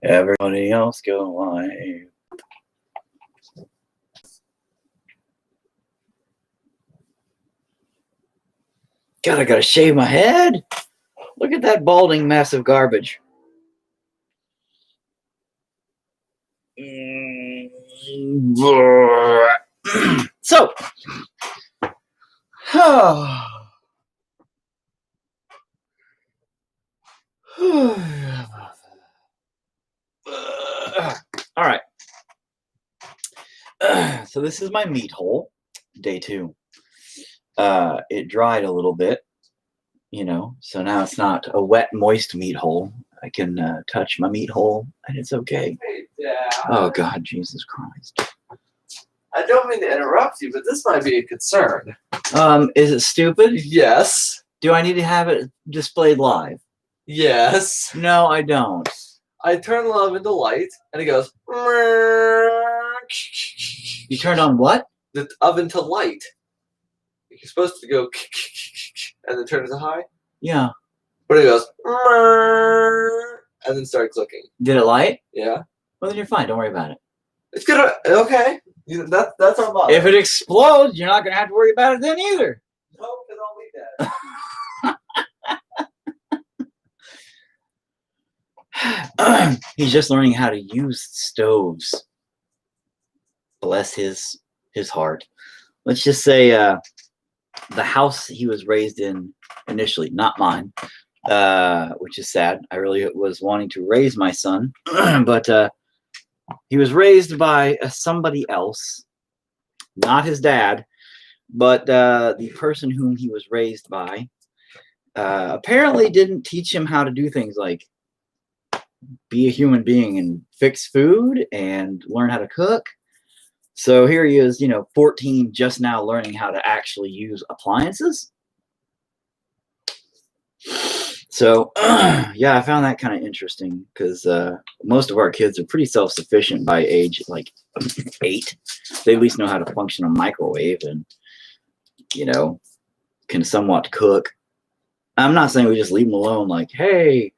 Everybody else go live. God, I gotta shave my head. Look at that balding mess of garbage. So, all right. So this is my meat hole, day 2. It dried a little bit, so now it's not a wet, moist meat hole. I can touch my meat hole, and it's okay. Hey, Dad. Oh, God, Jesus Christ. I don't mean to interrupt you, but this might be a concern. Is it stupid? Yes. Do I need to have it displayed live? Yes. No, I don't. I turn the oven to light, and it goes. You turned on what? The oven to light. You're supposed to go and then turn it to high. Yeah. But it goes and then start clicking. Did it light? Yeah. Well, then you're fine. Don't worry about it. It's gonna okay. That's our motto. If it explodes, you're not gonna have to worry about it then either. No, because I'll be dead. He's just learning how to use stoves. Bless his heart. Let's just say the house he was raised in initially, not mine, which is sad. I really was wanting to raise my son, but he was raised by somebody else, not his dad, but the person whom he was raised by apparently didn't teach him how to do things like be a human being and fix food and learn how to cook. So here he is, 14, just now learning how to actually use appliances. So, yeah, I found that kind of interesting because most of our kids are pretty self-sufficient by age, like 8. They at least know how to function a microwave and, can somewhat cook. I'm not saying we just leave them alone like, hey,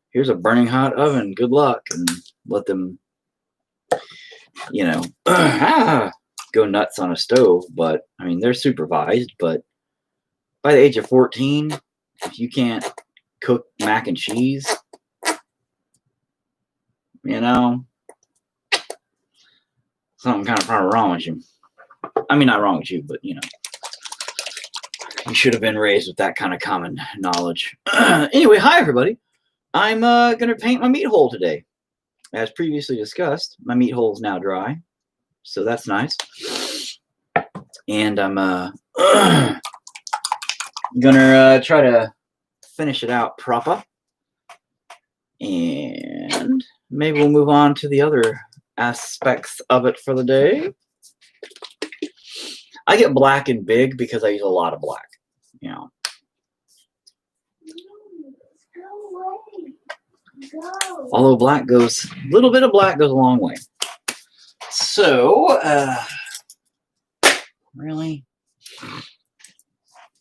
here's a burning hot oven, good luck, and let them, go nuts on a stove. But, I mean, they're supervised, but by the age of 14, if you can't cook mac and cheese, something kind of probably wrong with you. I mean, not wrong with you, but, you should have been raised with that kind of common knowledge. Anyway, hi, everybody. I'm going to paint my meat hole today. As previously discussed, my meat hole is now dry, so that's nice. And I'm gonna try to finish it out proper, and maybe we'll move on to the other aspects of it for the day. I get black and big because I use a lot of black, Although a little bit of black goes a long way. So, really,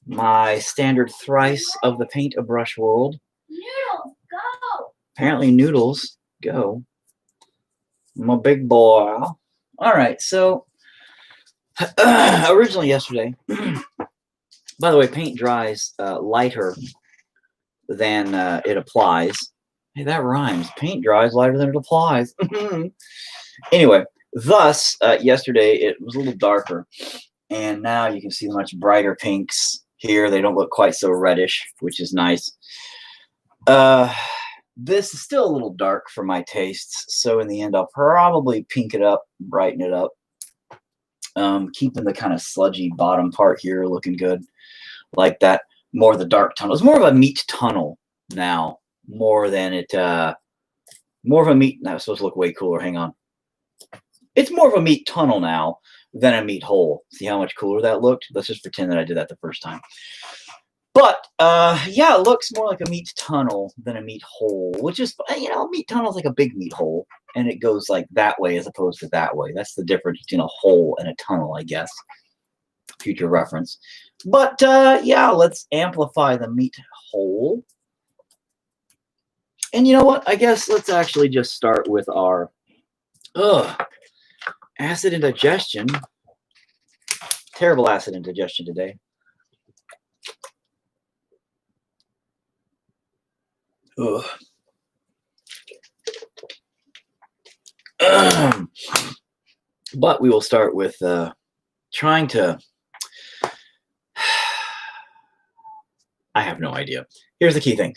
my standard thrice of the paint a brush world. Noodles, go! Apparently, noodles go. My big boy. All right, so originally yesterday, by the way, paint dries lighter than it applies. Hey, that rhymes. Paint dries lighter than it applies. Anyway, thus, yesterday it was a little darker, and now you can see much brighter pinks here. They don't look quite so reddish, which is nice. This is still a little dark for my tastes, so in the end I'll probably pink it up, brighten it up, keeping the kind of sludgy bottom part here looking good, like that. More of the dark tunnel. It's more of a meat tunnel now, more than it, more of a meat, now it's supposed to look way cooler, hang on. It's more of a meat tunnel now than a meat hole. See how much cooler that looked? Let's just pretend that I did that the first time. But, yeah, it looks more like a meat tunnel than a meat hole, which is, a meat tunnel is like a big meat hole, and it goes like that way as opposed to that way. That's the difference between a hole and a tunnel, I guess. Future reference. But, yeah, let's amplify the meat hole. And you know what? I guess let's actually just start with our acid indigestion. Terrible acid indigestion today. Ugh. But we will start with trying to. I have no idea. Here's the key thing.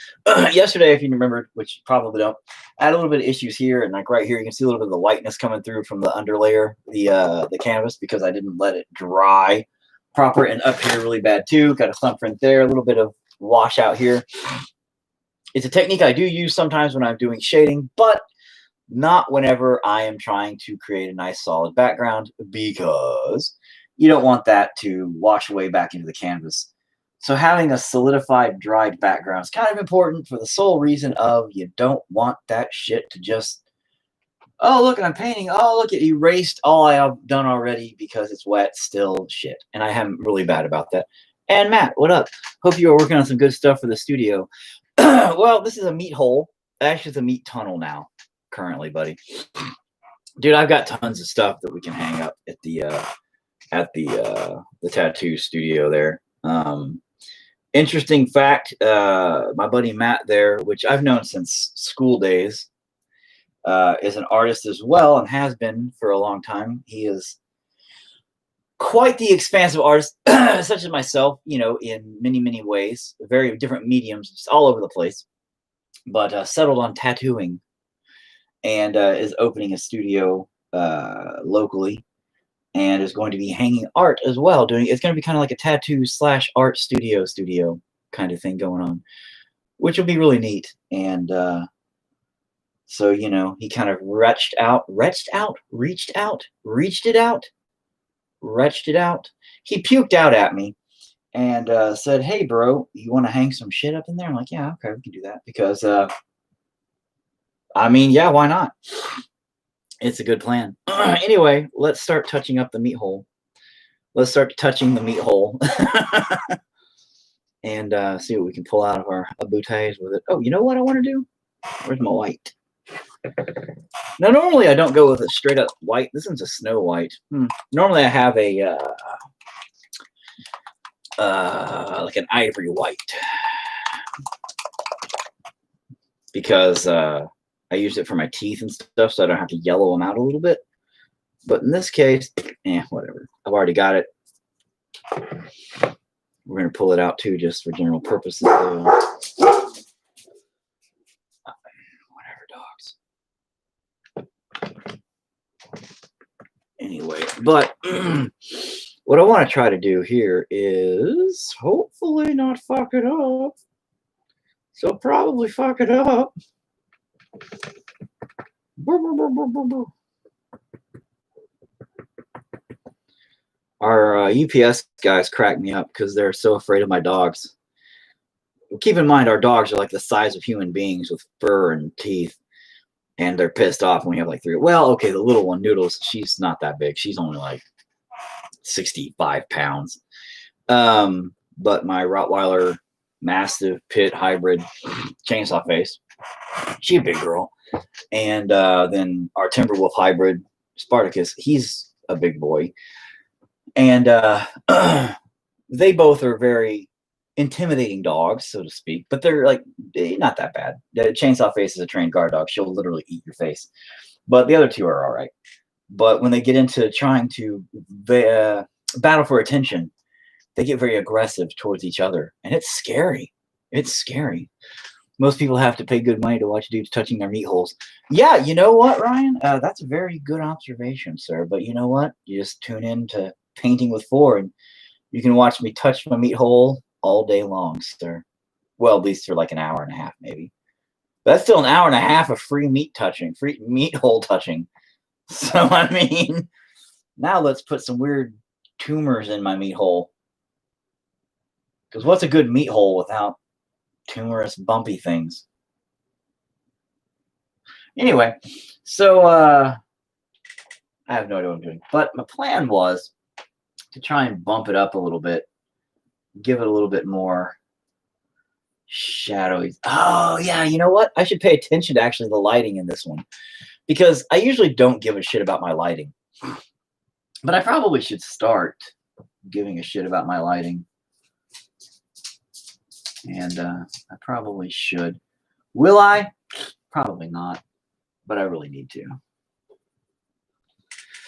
Yesterday, if you remember, which you probably don't, I had a little bit of issues here, and like right here, you can see a little bit of the whiteness coming through from the underlayer, the canvas, because I didn't let it dry proper, and up here really bad too. Got a thumbprint there, a little bit of washout here. It's a technique I do use sometimes when I'm doing shading, but not whenever I am trying to create a nice solid background, because you don't want that to wash away back into the canvas. So having a solidified, dried background is kind of important for the sole reason of you don't want that shit to just, oh, look, I'm painting. Oh, look, it erased all I have done already because it's wet still shit. And I am really bad about that. And Matt, what up? Hope you are working on some good stuff for the studio. Well, this is a meat hole. Actually, it's a meat tunnel now, currently, buddy. Dude, I've got tons of stuff that we can hang up at the tattoo studio there. Interesting fact, my buddy Matt there, which I've known since school days, is an artist as well and has been for a long time. He is quite the expansive artist, such as myself, you know, in many, many ways, very different mediums, just all over the place, but settled on tattooing and is opening a studio locally. And is going to be hanging art as well. It's going to be kind of like a tattoo / art studio kind of thing going on, which will be really neat. And so, you know, he kind of reached it out. He puked out at me and said, "Hey, bro, you want to hang some shit up in there?" I'm like, "Yeah, okay, we can do that." Because, I mean, yeah, why not? It's a good plan. Anyway, let's start touching up the meat hole. Let's start touching the meat hole and see what we can pull out of our aboutés with it. Oh, you know what I want to do? Where's my white? Now, normally I don't go with a straight up white. This one's a snow white. Normally I have a like an ivory white because I use it for my teeth and stuff, so I don't have to yellow them out a little bit. But in this case, whatever. I've already got it. We're going to pull it out, too, just for general purposes. Whatever, dogs. Anyway, but what I want to try to do here is hopefully not fuck it up. So probably fuck it up. Our UPS guys crack me up because they're so afraid of my dogs. Keep in mind, our dogs are like the size of human beings with fur and teeth, and they're pissed off when we have like 3. Well, okay, the little one, Noodles, she's not that big. She's only like 65 pounds. But my Rottweiler Mastiff Pit hybrid chainsaw face, she's a big girl. And then our Timberwolf hybrid Spartacus, he's a big boy. And they both are very intimidating dogs, so to speak, but they're like not that bad. The chainsaw face is a trained guard dog. She'll literally eat your face. But the other two are all right. But when they get into trying to battle for attention, they get very aggressive towards each other. And it's scary. It's scary. Most people have to pay good money to watch dudes touching their meat holes. Yeah, you know what, Ryan? That's a very good observation, sir. But you know what? You just tune in to Painting with 4, and you can watch me touch my meat hole all day long, sir. Well, at least for like an hour and a half, maybe. But that's still an hour and a half of free meat touching, free meat hole touching. So, I mean, now let's put some weird tumors in my meat hole. Because what's a good meat hole without tumorous, bumpy things? Anyway, so I have no idea what I'm doing. But my plan was to try and bump it up a little bit, give it a little bit more Shadowy. Oh, yeah. You know what? I should pay attention to actually the lighting in this one because I usually don't give a shit about my lighting. But I probably should start giving a shit about my lighting. And I probably should. Will I? Probably not. But I really need to.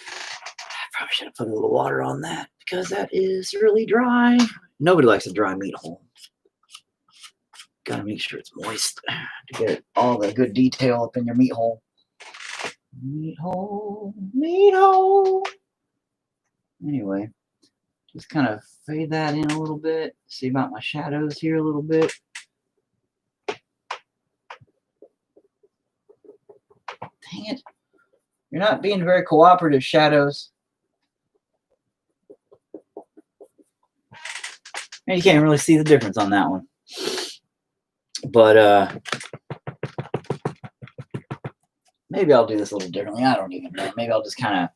I probably should have put a little water on that because that is really dry. Nobody likes a dry meat hole. Gotta make sure it's moist to get all the good detail up in your meat hole. Meat hole, meat hole. Anyway, just kind of fade that in a little bit. See about my shadows here a little bit. Dang it. You're not being very cooperative, shadows. And you can't really see the difference on that one. But maybe I'll do this a little differently. I don't even know. Maybe I'll just kind of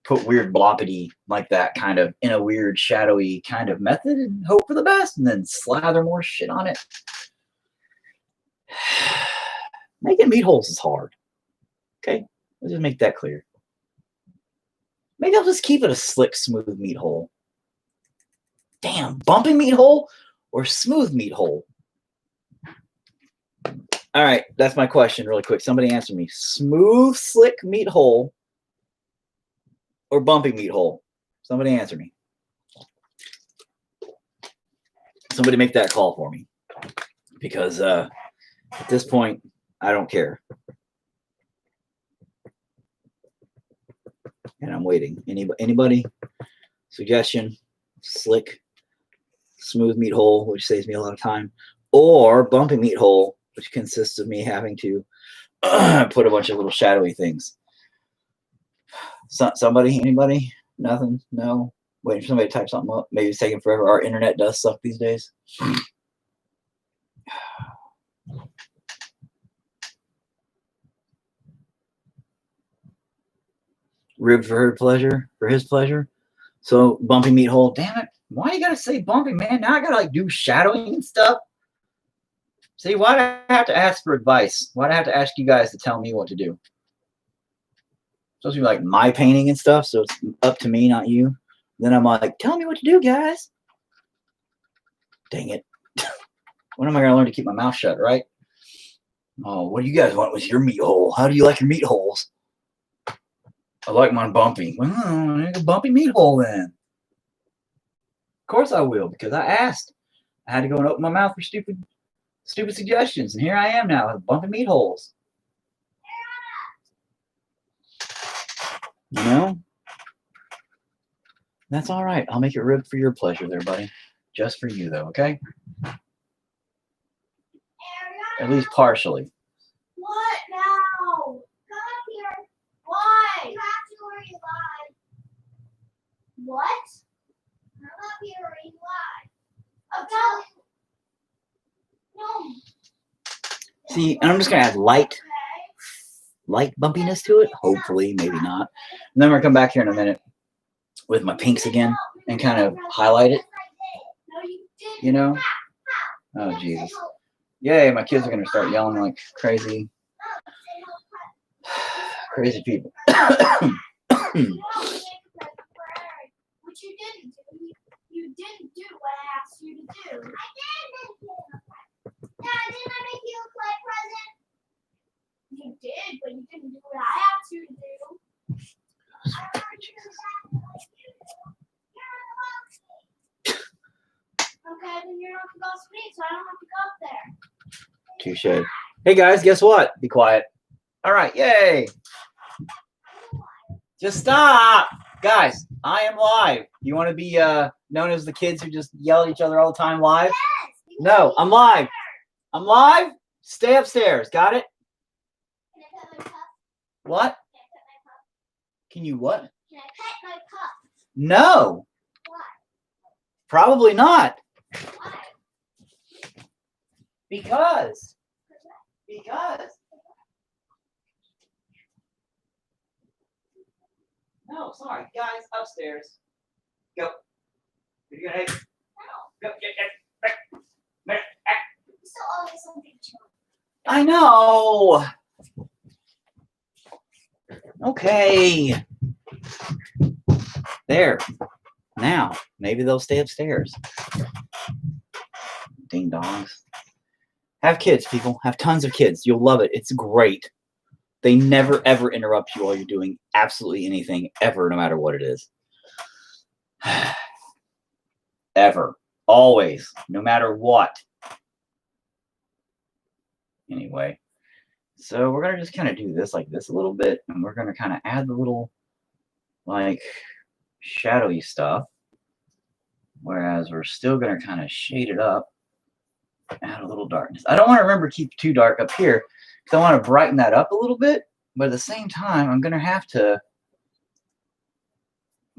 put weird bloppity like that kind of in a weird shadowy kind of method and hope for the best and then slather more shit on it. Making meat holes is hard. Okay, let's just make that clear. Maybe I'll just keep it a slick, smooth meat hole. Damn, bumping meat hole or smooth meat hole? All right, that's my question really quick. Somebody answer me. Smooth, slick meat hole or bumping meat hole? Somebody answer me. Somebody make that call for me. Because at this point, I don't care. And I'm waiting. Anybody? Suggestion? Slick, smooth meat hole, which saves me a lot of time. Or bumping meat hole, which consists of me having to put a bunch of little shadowy things. Somebody? Anybody? Nothing? No? Waiting for somebody to type something up. Maybe it's taking forever. Our internet does suck these days. Rib for her pleasure, for his pleasure. So bumping meat hole. Damn it! Why you gotta say bumping, man? Now I gotta like do shadowing and stuff. See, why do I have to ask for advice? Why do I have to ask you guys to tell me what to do? It's supposed to be like my painting and stuff, so it's up to me, not you. Then I'm like, tell me what to do, guys. Dang it! When am I gonna learn to keep my mouth shut, right? Oh, what do you guys want with your meat hole? How do you like your meat holes? I like mine bumpy. Well, a bumpy meat hole then. Of course I will, because I asked. I had to go and open my mouth for stupid suggestions, and here I am now with bumpy meat holes. You know? That's all right. I'll make it rib for your pleasure there, buddy. Just for you, though, okay? At least partially. What now? Come up here. Why? You have to or you lie. What? Come up here or you lie. About. No. See, and I'm just gonna add light bumpiness to it. Hopefully, maybe not. And then we're gonna come back here in a minute with my pinks again and kind of highlight it. You know? Oh Jesus. Yay, my kids are gonna start yelling like crazy people. Which you didn't do. You didn't do what I asked you to do. I did make you a present. Yeah, didn't I make you a play present? You did, but you didn't do what I asked you to do. Okay, then you're not the boss of me, so I don't have to go up there. Touche. Hey guys, guess what? Be quiet. All right, yay. Just stop. Guys, I am live. You want to be known as the kids who just yell at each other all the time live? Yes. No, I'm live. I'm live. Stay upstairs. Got it? Can I pet my cup? What? Can I pet my cup? Can you what? Can I pet my cup? No. Why? Probably not. Why? Because. No, sorry. Guys, upstairs. Go. You're gonna go. Get. I know. Okay. There. Now, maybe they'll stay upstairs. Ding dongs. Have kids, people. Have tons of kids. You'll love it. It's great. They never, ever interrupt you while you're doing absolutely anything, ever, no matter what it is. Ever. Always. No matter what. Anyway. So we're going to just kind of do this like this a little bit. And we're going to kind of add the little, like, shadowy stuff. Whereas we're still going to kind of shade it up. Add a little darkness. I don't want to remember keep too dark up here. Because I want to brighten that up a little bit. But at the same time, I'm going to have to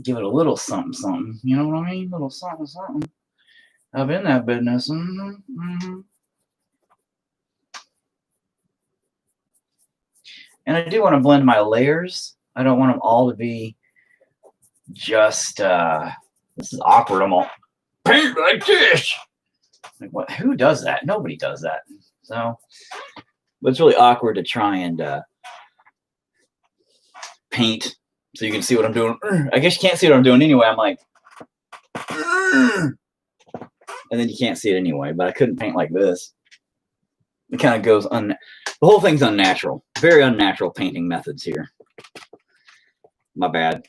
give it a little something, something. You know what I mean? A little something, something. Up in that business. Mm-hmm. And I do want to blend my layers. I don't want them all to be just, this is awkward. I'm all, paint like this. Like, what? Who does that? Nobody does that. So, but it's really awkward to try and paint so you can see what I'm doing. I guess you can't see what I'm doing anyway. I'm like, and then you can't see it anyway. But I couldn't paint like this. It kind of goes the whole thing's unnatural. Very unnatural painting methods here. My bad.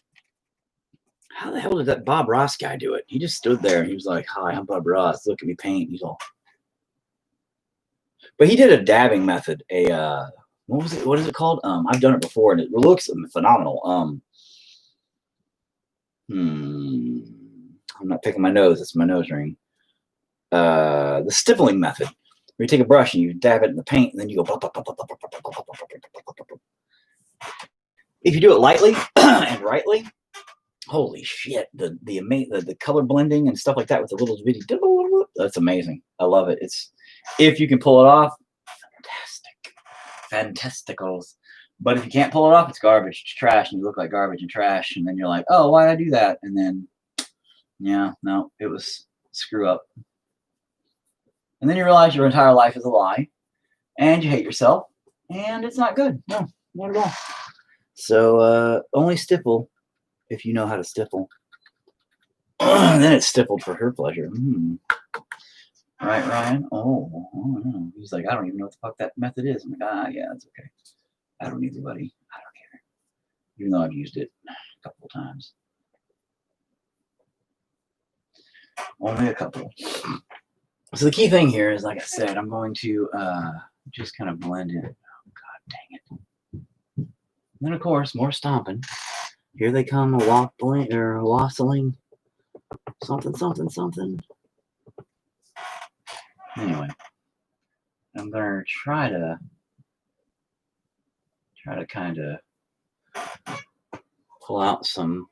How the hell did that Bob Ross guy do it? He just stood there and he was like, "Hi, I'm Bob Ross. Look at me paint." He's all. But he did a dabbing method. What was it? What is it called? I've done it before and it looks phenomenal. I'm not picking my nose. It's my nose ring. The stippling method. Where you take a brush and you dab it in the paint, and then you go. If you do it lightly and rightly, holy shit! The color blending and stuff like that with the little bitty, that's amazing. I love it. It's if you can pull it off, fantasticals. But if you can't pull it off, it's garbage, it's trash, and you look like garbage and trash. And then you're like, oh, why did I do that? And then, yeah, no, it was screw up. And then you realize your entire life is a lie, and you hate yourself, and it's not good. No, not at all. So only stipple if you know how to stipple. Then it's stippled for her pleasure. Right, Ryan? Oh, no. He's like, I don't even know what the fuck that method is. I'm like, yeah, that's okay. I don't either, buddy. I don't care. Even though I've used it a couple of times. Only a couple. So the key thing here is, like I said, I'm going to just kind of blend in. Oh, God dang it. And then, of course, more stomping. Here they come, wassailing. Something, something, something. Anyway, I'm going to try to kind of pull out some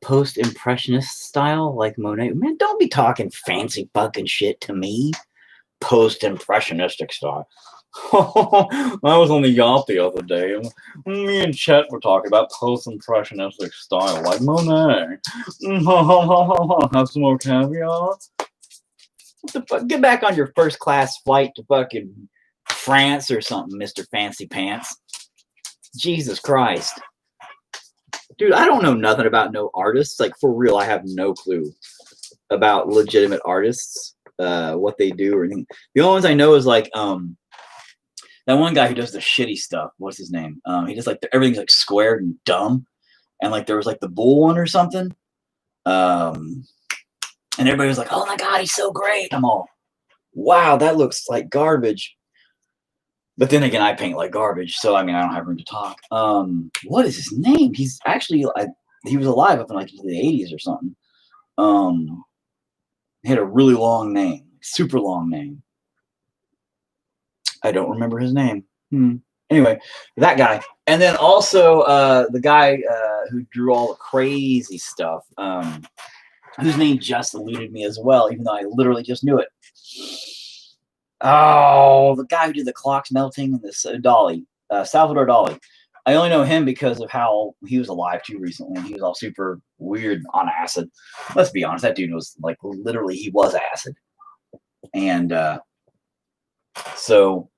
post-impressionist style like Monet. Man, don't be talking fancy fucking shit to me. Post-impressionistic style. I was on the yacht the other day, and me and Chet were talking about post-impressionistic style like Monet. Have some more caviar? What the fuck? Get back on your first-class flight to fucking France or something, Mr. Fancy Pants. Jesus Christ. Dude, I don't know nothing about no artists. Like, for real, I have no clue about legitimate artists, what they do or anything. The only ones I know is, like, that one guy who does the shitty stuff. What's his name? He does, like, everything's, like, squared and dumb. And, like, there was, like, the bull one or something. And everybody was like, oh, my God, he's so great. I'm all, wow, that looks like garbage. But then again, I paint like garbage, so I mean, I don't have room to talk. What is his name? He's actually, he was alive up in like the 80s or something. He had a really long name, super long name. I don't remember his name. Anyway, that guy. And then also the guy who drew all the crazy stuff, whose name just eluded me as well, even though I literally just knew it. Oh, the guy who did the clocks melting and this Dali, Salvador Dali. I only know him because of how he was alive too recently. He was all super weird on acid. Let's be honest, that dude was like literally he was acid. And so,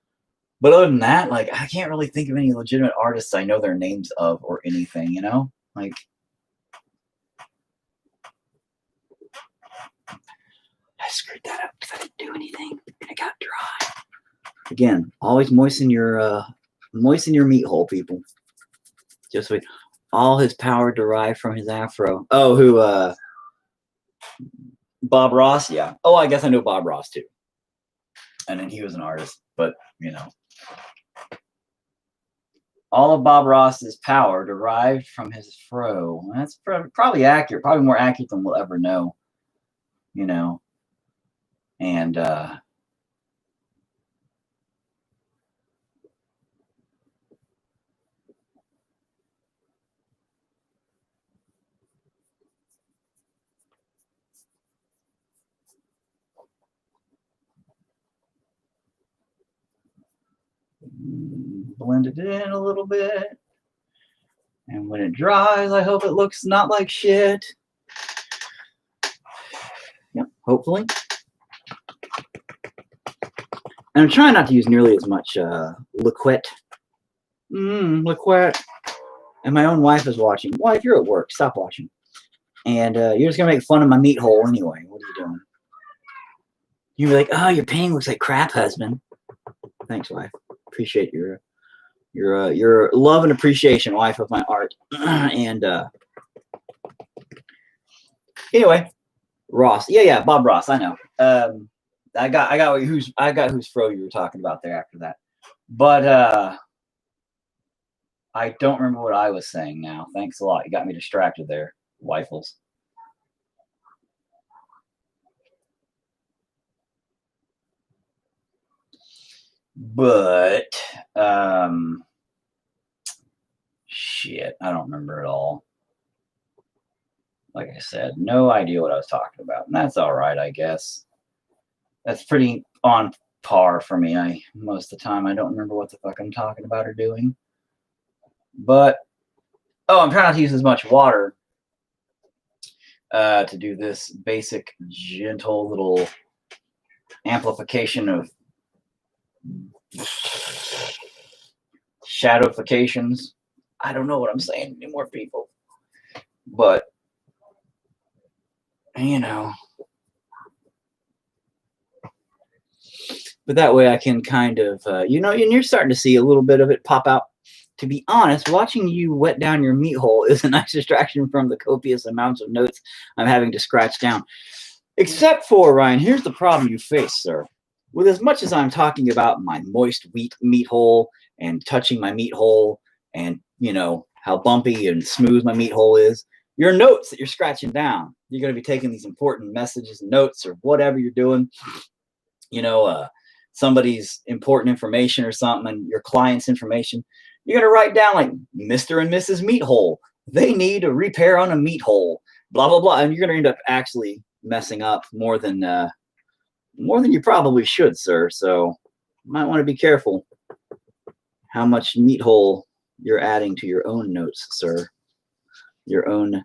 but other than that, like I can't really think of any legitimate artists I know their names of or anything, you know? Like I screwed that up because I didn't do anything and it got dry. Again, always moisten your meat hole, people. Just with all his power derived from his afro. Oh, who Bob Ross? Yeah. Oh, I guess I know Bob Ross too. And then he was an artist, but you know. All of Bob Ross's power derived from his fro. That's probably accurate, probably more accurate than we'll ever know. You know. And blend it in a little bit. And when it dries, I hope it looks not like shit. Yep, hopefully. And I'm trying not to use nearly as much liquid. Liquid. And my own wife is watching. Wife, you're at work. Stop watching. And you're just going to make fun of my meat hole anyway. What are you doing? You'll be like, oh, your painting looks like crap, husband. Thanks, wife. Appreciate your love and appreciation, wife of my art. And anyway, Ross. Yeah, Bob Ross. I know. I got whose fro you were talking about there after that. But I don't remember what I was saying now. Thanks a lot. You got me distracted there, wifles. But shit, I don't remember at all. Like I said, no idea what I was talking about. And that's all right, I guess. That's pretty on par for me. Most of the time I don't remember what the fuck I'm talking about or doing. But I'm trying not to use as much water to do this basic, gentle little amplification of shadowifications. I don't know what I'm saying anymore, people. But, you know. But that way I can kind of, and you're starting to see a little bit of it pop out. To be honest, watching you wet down your meat hole is a nice distraction from the copious amounts of notes I'm having to scratch down. Except for, Ryan, here's the problem you face, sir. With as much as I'm talking about my moist meat hole and touching my meat hole and, how bumpy and smooth my meat hole is, your notes that you're scratching down, you're going to be taking these important messages and notes or whatever you're doing, somebody's important information or something and your client's information. You're going to write down like Mr. and Mrs. Meat Hole. They need a repair on a meat hole, blah, blah, blah. And you're going to end up actually messing up more than you probably should, sir. So you might want to be careful how much meat hole you're adding to your own notes, sir. Your own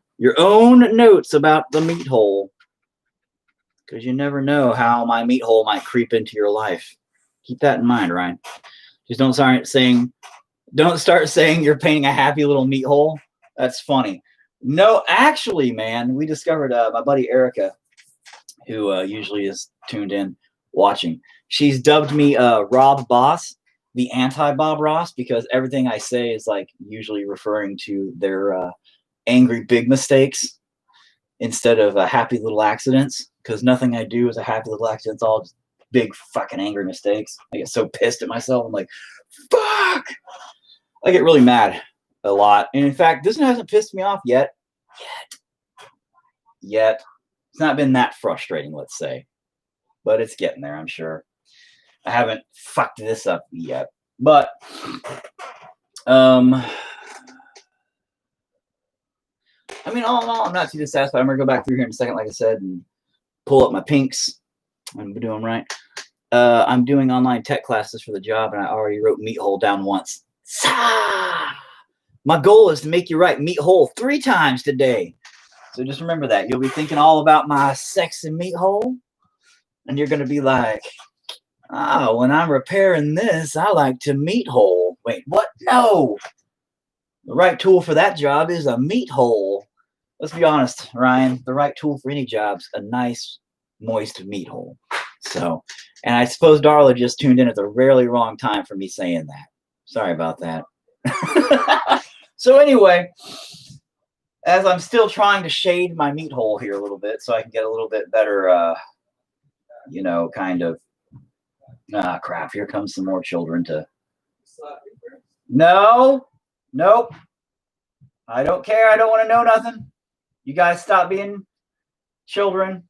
notes about the meat hole. Because you never know how my meat hole might creep into your life. Keep that in mind, Ryan. Just don't start saying you're painting a happy little meat hole. That's funny. No, actually, man, we discovered my buddy Erica, who usually is tuned in watching. She's dubbed me Rob Boss, the anti-Bob Ross, because everything I say is like usually referring to their angry big mistakes instead of happy little accidents. Because nothing I do is a happy little accident. It's all just big fucking angry mistakes. I get so pissed at myself. I'm like, fuck! I get really mad a lot. And in fact, this one hasn't pissed me off yet. It's not been that frustrating, let's say. But it's getting there, I'm sure. I haven't fucked this up yet. But, all in all, I'm not too dissatisfied. I'm going to go back through here in a second, like I said, and pull up my pinks. I'm doing right. I'm doing online tech classes for the job, and I already wrote meat hole down once. My goal is to make you write meat hole 3 times today. So just remember that. You'll be thinking all about my sexy meat hole. And you're going to be like, oh, when I'm repairing this, I like to meat hole. Wait, what? No. The right tool for that job is a meat hole. Let's be honest, Ryan. The right tool for any job's a nice, moist meat hole. So, and I suppose Darla just tuned in at the really wrong time for me saying that. Sorry about that. So anyway, as I'm still trying to shade my meat hole here a little bit so I can get a little bit better, you know, kind of, crap, here comes some more children to, no, nope, I don't care, I don't want to know nothing. You guys stop being children.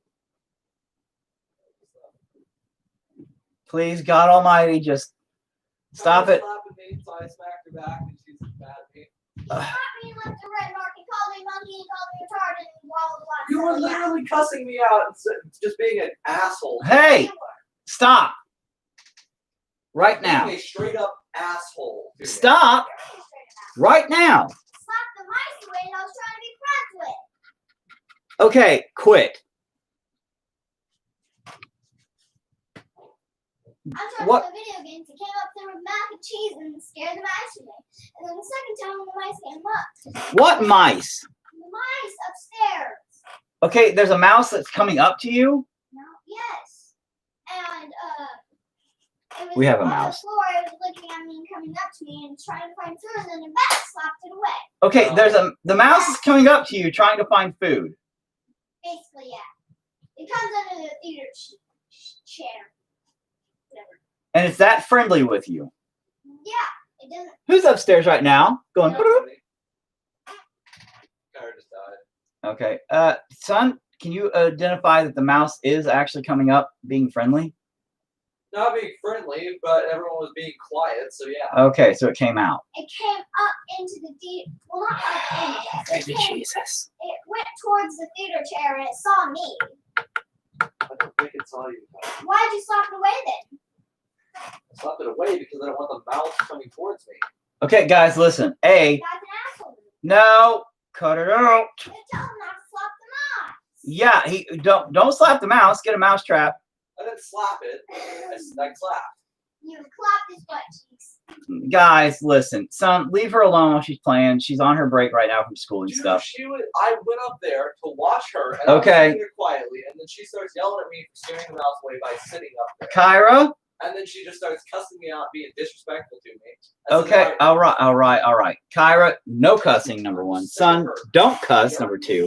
Please, God Almighty, just stop it. So I smacked her back and she's mad at me. Slapped me and left a red mark and called me monkey and called me retarded and blah blah blah. You were literally cussing me out and just being an asshole. Hey, stop. Right now. Being a straight up asshole. Dude. Stop. Right now. Slapped the mice away and I was trying to be friends with. Okay, quit. I'm trying What? to play video games. It came up there with mac and cheese and scared the mice away. And then the second time when the mice came up. What mice? The mice upstairs. Okay, there's a mouse that's coming up to you. No, yes. And it was We have a on mouse. the floor. It was looking at me and coming up to me and trying to find food, and then the bat slapped it away. Okay, the mouse is coming up to you trying to find food. Basically, yeah. It comes under the theater chair. Whatever. And it's that friendly with you. Yeah, it doesn't. Who's upstairs right now? Going, No. Kyra just died. okay. Son, can you identify that the mouse is actually coming up being friendly? Not being friendly, but everyone was being quiet, so yeah. Okay, so it came out. It came up into the theater. Well, not up in it. Baby Jesus. It went towards the theater chair and it saw me. I don't think it saw you. Why did you slap it away then? I slapped it away because I don't want the mouse coming towards me. Okay, guys, listen. A, That's an asshole. no, cut it out. You tell him not to slap the mouse. Yeah, he don't slap the mouse. Get a mouse trap. I didn't slap it. I clapped. You clapped his butt cheeks. Guys, listen. Son, leave her alone while she's playing. She's on her break right now from school and Dude, stuff. I went up there to watch her, and Okay. I was sitting there quietly, and then she starts yelling at me for scaring the mouse away by sitting up there. Kyra? And then she just starts cussing me out, being disrespectful to me. I said, Okay, all right. Kyra, no cussing, number one. Son, don't cuss, number two.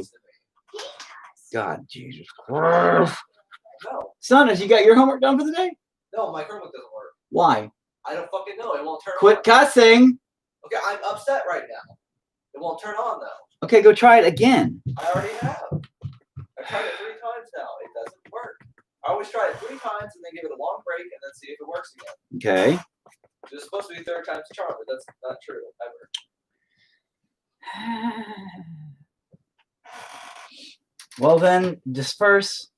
He cussed. God, Jesus Christ. No, Son, has you got your homework done for the day? no, my Chromebook doesn't work. Why? I don't fucking know. It won't turn on. Quit cussing. Okay, I'm upset right now. It won't turn on though. Okay, go try it again. I already have. I've tried it 3 times now. It doesn't work. I always try it 3 times and then give it a long break and then see if it works again. Okay. It's supposed to be 3rd time's a charm, but that's not true ever. Well then, disperse,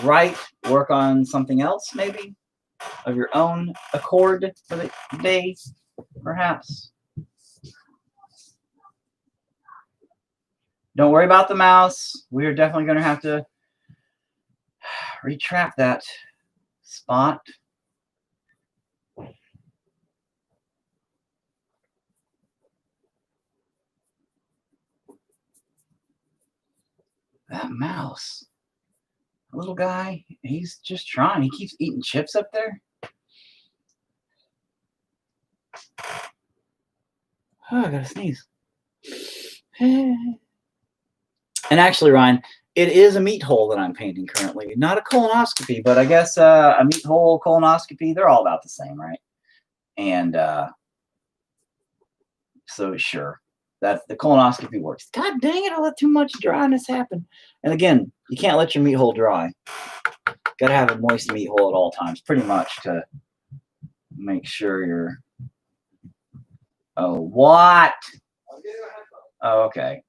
write, work on something else maybe of your own accord for the day, perhaps. Don't worry about the mouse. We are definitely going to have to retrap that spot. That mouse, a little guy, he's just trying. He keeps eating chips up there. Oh, I gotta sneeze. And actually, Ryan, it is a meat hole that I'm painting currently. Not a colonoscopy, but I guess a meat hole, colonoscopy, they're all about the same, right? And so sure. That the colonoscopy works. God dang it, I let too much dryness happen. And again, you can't let your meat hole dry. Got to have a moist meat hole at all times, pretty much, to make sure you're... Oh, what? Oh, okay.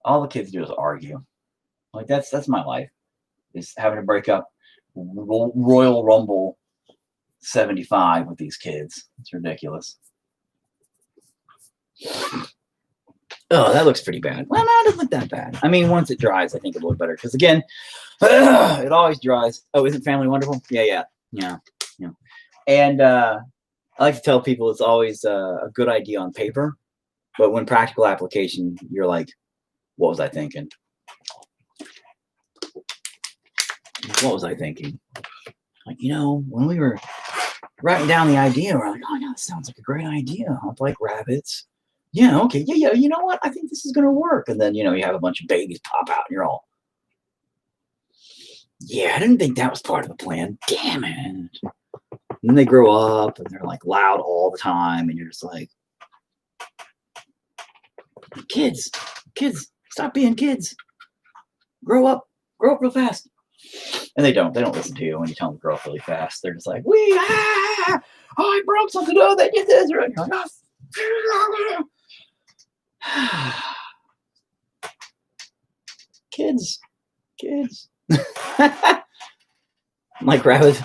All the kids do is argue. Like, that's my life. Is having to break up Royal Rumble 75 with these kids. It's ridiculous. Oh, that looks pretty bad. Well, no, it doesn't look that bad. I mean, once it dries, I think it'll look better. Because again, it always dries. Oh, isn't family wonderful? Yeah. And I like to tell people it's always a good idea on paper, but when practical application, you're like, what was I thinking? What was I thinking? Like, when we were writing down the idea, we're like, oh, no, this sounds like a great idea. I like rabbits. Yeah, okay, yeah, you know what? I think this is going to work. And then, you have a bunch of babies pop out and you're all, yeah, I didn't think that was part of the plan. Damn it. And then they grow up and they're like loud all the time. And you're just like, kids, stop being kids. Grow up real fast. And they don't listen to you when you tell them to grow up really fast. They're just like, I broke something. Oh, they did this. And you're like, oh. Kids. Like rabbits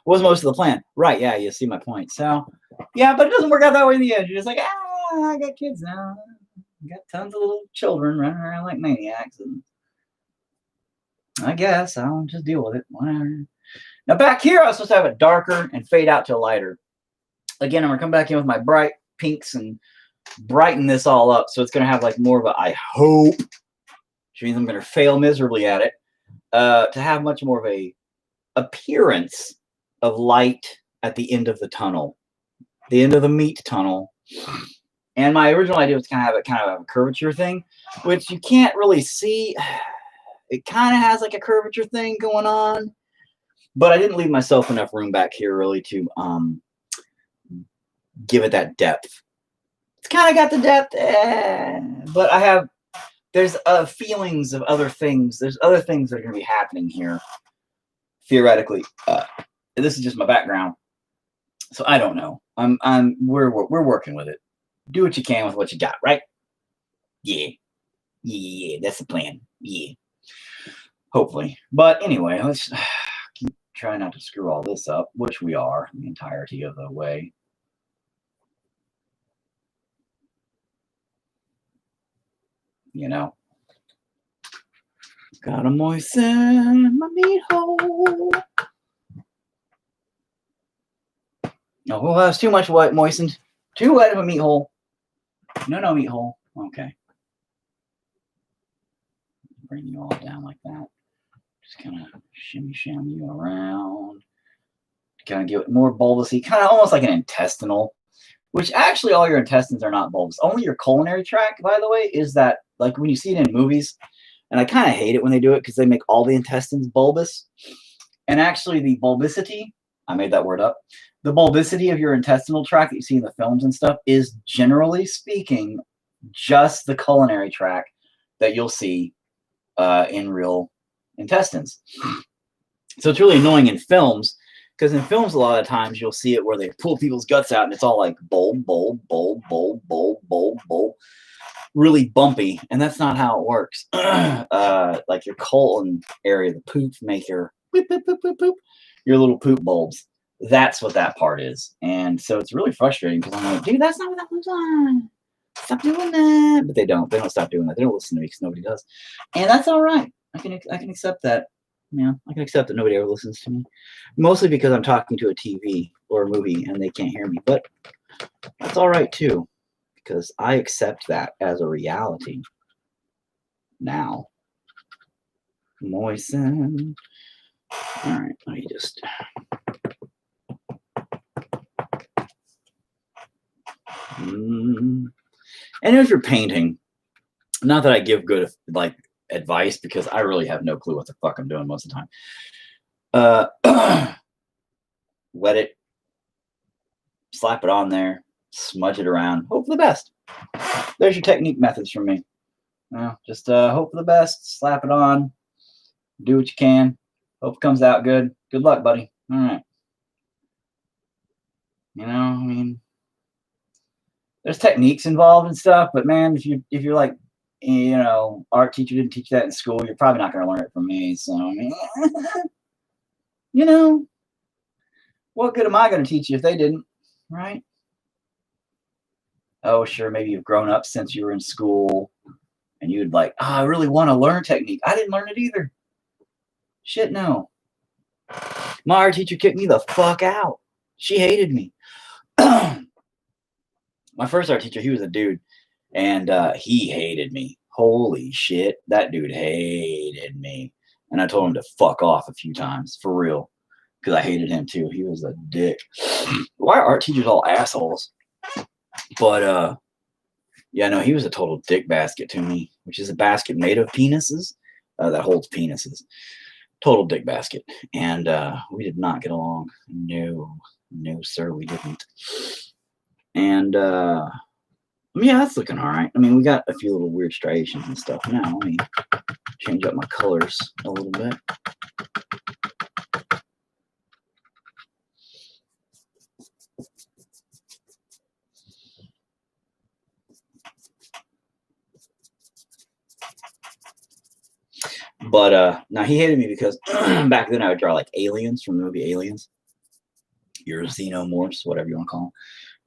was most of the plan. Right, yeah, you see my point. So, yeah, but it doesn't work out that way in the end. You're just like, I got kids now. I got tons of little children running around like maniacs. And I guess I'll just deal with it. Whatever. Now, back here, I was supposed to have it darker and fade out to a lighter. Again, I'm going to come back in with my bright pinks and brighten this all up. So it's going to have like more of a, I hope, which means I'm going to fail miserably at it, to have much more of a appearance of light at the end of the tunnel, the end of the meat tunnel. And my original idea was kind of have a curvature thing, which you can't really see. It kind of has like a curvature thing going on, but I didn't leave myself enough room back here really to give it that depth. It's kind of got the depth, but there's feelings of other things. There's other things that are going to be happening here, theoretically. This is just my background, so I don't know. We're working with it. Do what you can with what you got, right? Yeah, that's the plan. Yeah, hopefully. But anyway, let's keep trying not to screw all this up, which we are the entirety of the way. Gotta moisten my meat hole. Oh, well, that's too much wet moistened. Too wet of a meat hole. No meat hole. Okay. Bring you all down like that. Just kind of shimmy you around. Kind of give it more bulbousy, kind of almost like an intestinal, which actually all your intestines are not bulbous. Only your culinary tract, by the way, is that, like when you see it in movies, and I kind of hate it when they do it because they make all the intestines bulbous. And actually the bulbicity, I made that word up, the bulbicity of your intestinal tract that you see in the films and stuff is, generally speaking, just the culinary tract that you'll see in real intestines. So it's really annoying in films, because in films a lot of times you'll see it where they pull people's guts out and it's all like bulb, really bumpy, and that's not how it works. Like your colon area, the poop maker, your little poop bulbs. That's what that part is. And so it's really frustrating because I'm like, dude, that's not what that looks like. Stop doing that. But they don't stop doing that. They don't listen to me because nobody does. And that's all right. I can accept that. I can accept that nobody ever listens to me. Mostly because I'm talking to a TV or a movie and they can't hear me. But that's all right too, because I accept that as a reality now. Moisten. All right, let me just... And if you're painting, not that I give good advice, because I really have no clue what the fuck I'm doing most of the time. Wet it, slap it on there, smudge it around, hope for the best. There's your technique methods from me. Just hope for the best, slap it on, do what you can, hope it comes out good. Good luck, buddy. All right. I mean, there's techniques involved and stuff, but man, if you're like, art teacher didn't teach that in school, you're probably not going to learn it from me. So, I mean, What good am I going to teach you if they didn't? Right? Oh, sure, maybe you've grown up since you were in school and you'd like, oh, I really want to learn technique. I didn't learn it either. Shit, no. My art teacher kicked me the fuck out. She hated me. My first art teacher, he was a dude, and he hated me. Holy shit, that dude hated me. And I told him to fuck off a few times, for real, because I hated him too. He was a dick. Why are art teachers all assholes? But yeah, no, he was a total dick basket to me, which is a basket made of penises that holds penises. Total dick basket. And we did not get along. No, sir, we didn't. And yeah, that's looking all right. I mean, we got a few little weird striations and stuff now. Let me change up my colors a little bit. But now he hated me because back then I would draw like aliens from the movie Aliens, your xenomorphs, whatever you want to call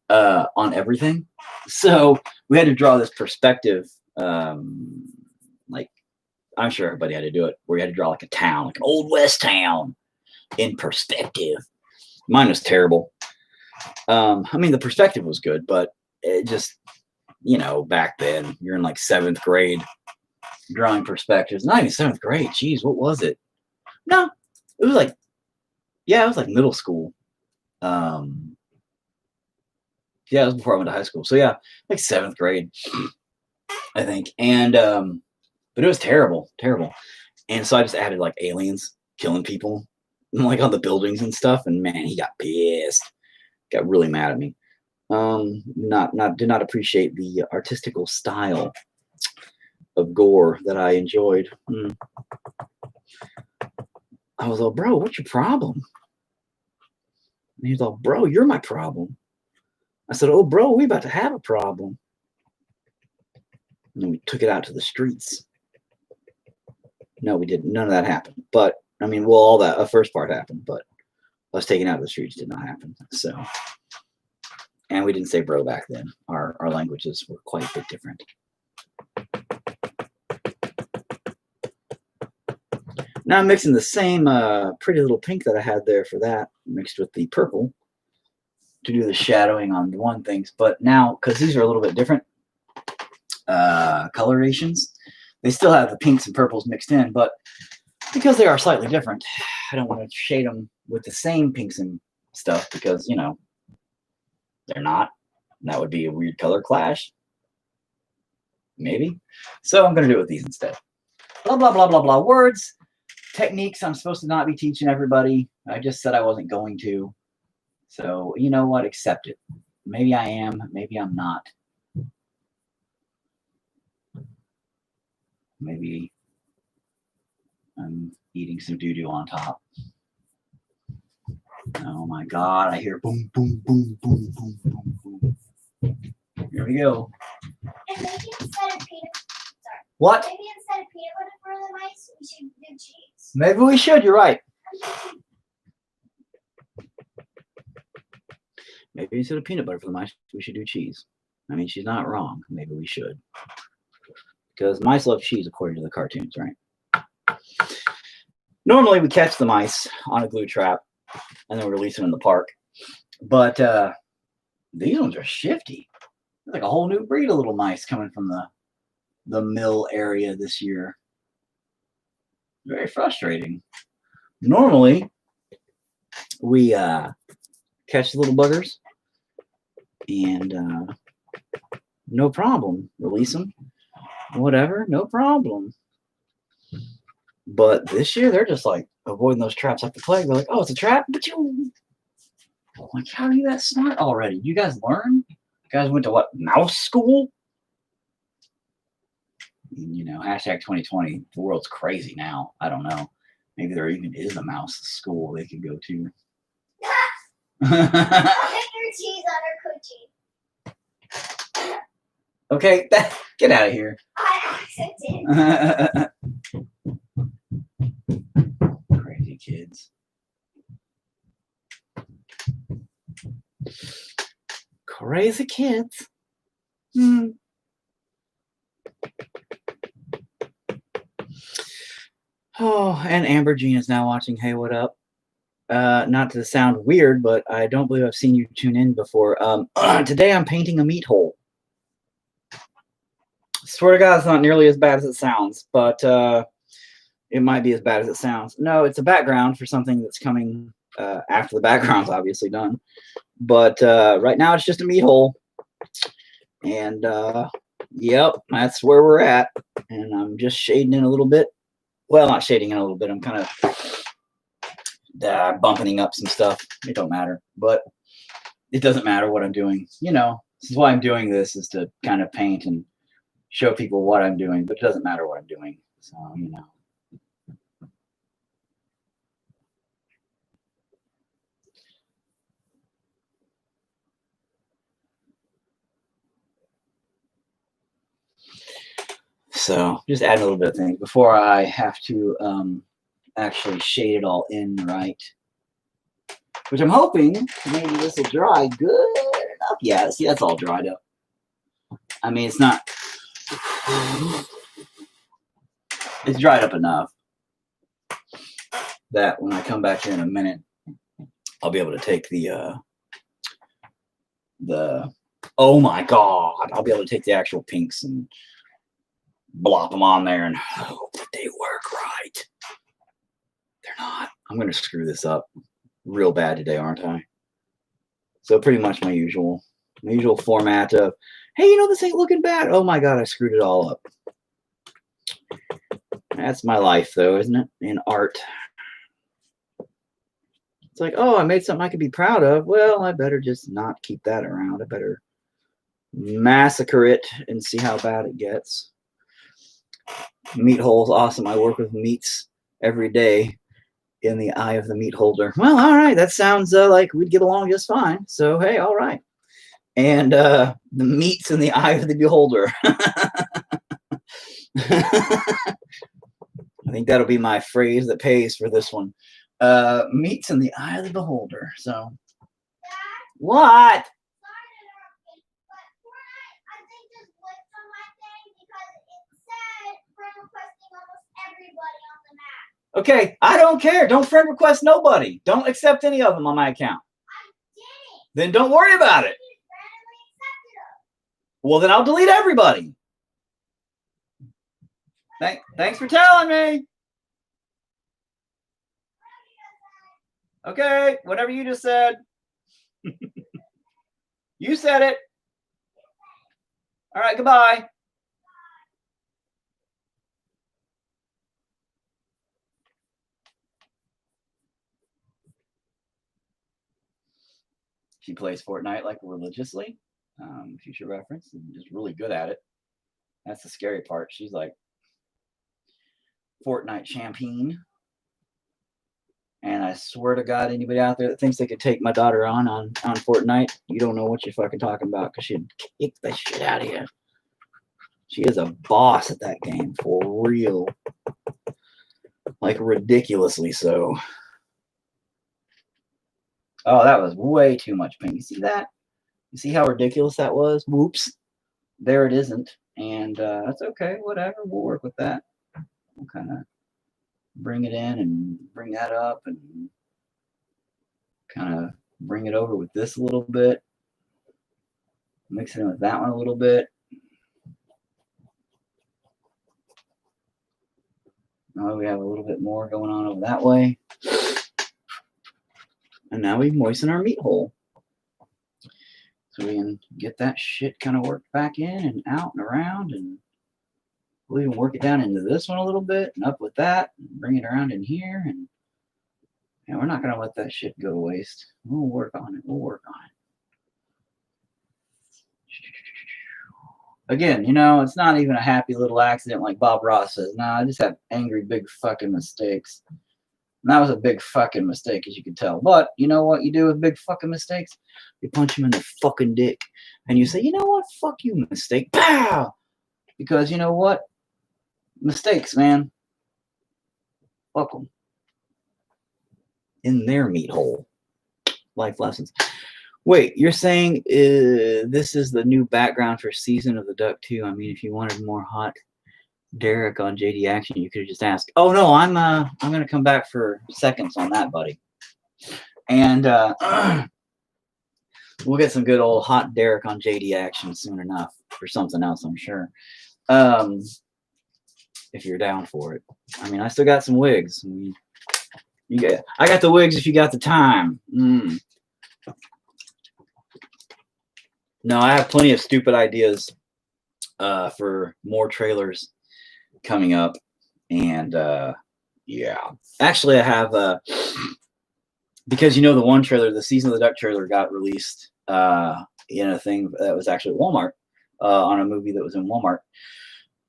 them, on everything. So we had to draw this perspective, like I'm sure everybody had to do it, where you had to draw like a town, like an old west town in perspective. Mine was terrible. I mean, the perspective was good, but it just, you know, back then you're in like 7th grade. Drawing perspectives, not even 7th grade. Jeez, what was it? No, it was like, yeah, it was like middle school. Yeah, it was before I went to high school. So yeah, like 7th grade, I think. And but it was terrible. And so I just added like aliens killing people, like on the buildings and stuff. And man, he got pissed. Got really mad at me. Did not appreciate the artistical style of gore that I enjoyed. I was like, bro, what's your problem? And he was like, bro, you're my problem. I said, oh, bro, we about to have a problem. And then we took it out to the streets. No, we didn't. None of that happened. But, I mean, well, all that first part happened, but us taking out to the streets did not happen. So, and we didn't say bro back then. Our languages were quite a bit different. Now I'm mixing the same pretty little pink that I had there for that, mixed with the purple to do the shadowing on the one things. But now, because these are a little bit different colorations, they still have the pinks and purples mixed in, but because they are slightly different, I don't want to shade them with the same pinks and stuff because, you know, they're not. That would be a weird color clash. Maybe. So I'm going to do it with these instead. Blah, blah, blah, blah, blah. Words. Techniques I'm supposed to not be teaching everybody. I just said I wasn't going to. So, you know what? Accept it. Maybe I am. Maybe I'm not. Maybe I'm eating some doo-doo on top. Oh my God. I hear boom, boom, boom, boom, boom, boom, boom. Here we go. And maybe instead of peanut What? Maybe instead of peanut butter for the mice, we should do cheese. Maybe we should. You're right. Maybe instead of peanut butter for the mice, we should do cheese. I mean, she's not wrong. Maybe we should. Because mice love cheese according to the cartoons, right? Normally, we catch the mice on a glue trap and then we release them in the park. But these ones are shifty. There's like a whole new breed of little mice coming from the mill area this year. Very frustrating. Normally, we catch the little buggers and no problem. Release them. Whatever, no problem. But this year, they're just like avoiding those traps like the plague. They're like, oh, it's a trap? But you... Like, how are you that smart already? You guys learn? You guys went to what, mouse school? You know, hashtag 2020. The world's crazy now. I don't know. Maybe there even is a mouse school they could go to. Put your cheese on her cookie. Okay, get out of here. I accepted. Crazy kids. Crazy kids. Hmm. Oh, and Amber Jean is now watching Hey What Up. Not to sound weird, but I don't believe I've seen you tune in before. Today I'm painting a meat hole. Swear to God, it's not nearly as bad as it sounds, but it might be as bad as it sounds. No, it's a background for something that's coming after the background's obviously done. But right now it's just a meat hole. And yep, that's where we're at. And I'm just shading in a little bit. Well, not shading in a little bit. I'm kind of bumping up some stuff. It don't matter. But it doesn't matter what I'm doing. You know, this is why I'm doing this, is to kind of paint and show people what I'm doing. But it doesn't matter what I'm doing. So, you know. So just add a little bit of things before I have to actually shade it all in right. Which I'm hoping maybe this will dry good enough. Yeah, see, that's all dried up. I mean, it's not. It's dried up enough that when I come back here in a minute, I'll be able to take the oh my God, I'll be able to take the actual pinks and blop them on there and hope that they work right. They're not. I'm going to screw this up real bad today, aren't I? So pretty much my usual format of, hey, you know, this ain't looking bad. Oh my God, I screwed it all up. That's my life, though, isn't it? In art. It's like, oh, I made something I could be proud of. Well, I better just not keep that around. I better massacre it and see how bad it gets. Meat hole's awesome. I work with meats every day in the eye of the meat holder. Well, all right. That sounds like we'd get along just fine. So, hey, all right. And the meat's in the eye of the beholder. I think that'll be my phrase that pays for this one. Meat's in the eye of the beholder. So, Dad, what? sorry to interrupt you, but Fortnite, I think, just glitched on my thing because it said friend requesting almost everybody on the map. Okay, I don't care. Don't friend request nobody. Don't accept any of them on my account. I didn't. Then don't worry about it. You randomly accepted them. Well, then I'll delete everybody. Thanks for telling me. Okay, whatever you just said. You said it. All right, goodbye. She plays Fortnite like religiously. Future reference, and is really good at it. That's the scary part. She's like Fortnite champion. And I swear to God, anybody out there that thinks they could take my daughter on Fortnite, you don't know what you're fucking talking about, because she'd kick the shit out of you. She is a boss at that game, for real. Like, ridiculously so. Oh, that was way too much paint. You see that? You see how ridiculous that was? Whoops. There it isn't. And that's okay. Whatever. We'll work with that. We'll kind of bring it in and bring that up and kind of bring it over with this a little bit. Mix it in with that one a little bit. Now we have a little bit more going on over that way. And now we moisten our meat hole. So we can get that shit kind of worked back in and out and around, and we'll even work it down into this one a little bit and up with that and bring it around in here, and we're not going to let that shit go to waste. We'll work on it. We'll work on it. Again, you know, it's not even a happy little accident like Bob Ross says. No, I just have angry big fucking mistakes. And that was a big fucking mistake, as you can tell. But you know what you do with big fucking mistakes? You punch him in the fucking dick. And you say, you know what? Fuck you, mistake. Pow! Because you know what? Mistakes, man. Fuck them. In their meat hole. Life lessons. Wait, you're saying this is the new background for Season of the Duck 2? I mean, if you wanted more hot Derek on JD Action, you could have just asked. Oh no, I'm gonna come back for seconds on that, buddy. And we'll get some good old hot Derek on JD Action soon enough for something else, I'm sure. If you're down for it. I mean, I still got some wigs. I got the wigs if you got the time. No, I have plenty of stupid ideas for more trailers coming up. And yeah. Actually, I have, because you know the one trailer, the Season of the Duck trailer got released in a thing that was actually at Walmart, on a movie that was in Walmart.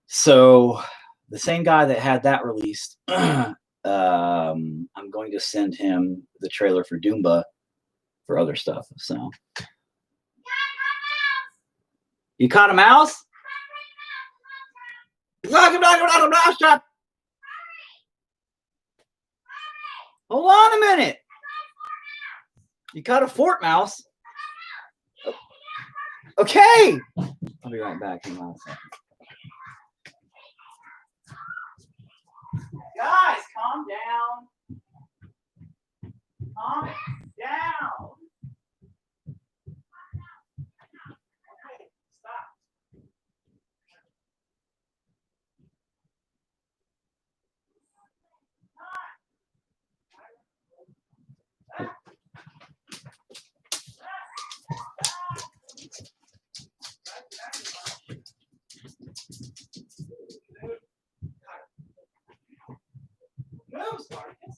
So the same guy that had that released, I'm going to send him the trailer for Doomba for other stuff. So you caught a mouse? Look, a mouse trap. Hold on a minute. You caught a fort mouse? Okay. I'll be right back. Hang on a second. Guys, calm down. Calm down. Okay, stop. Move, Spartacus.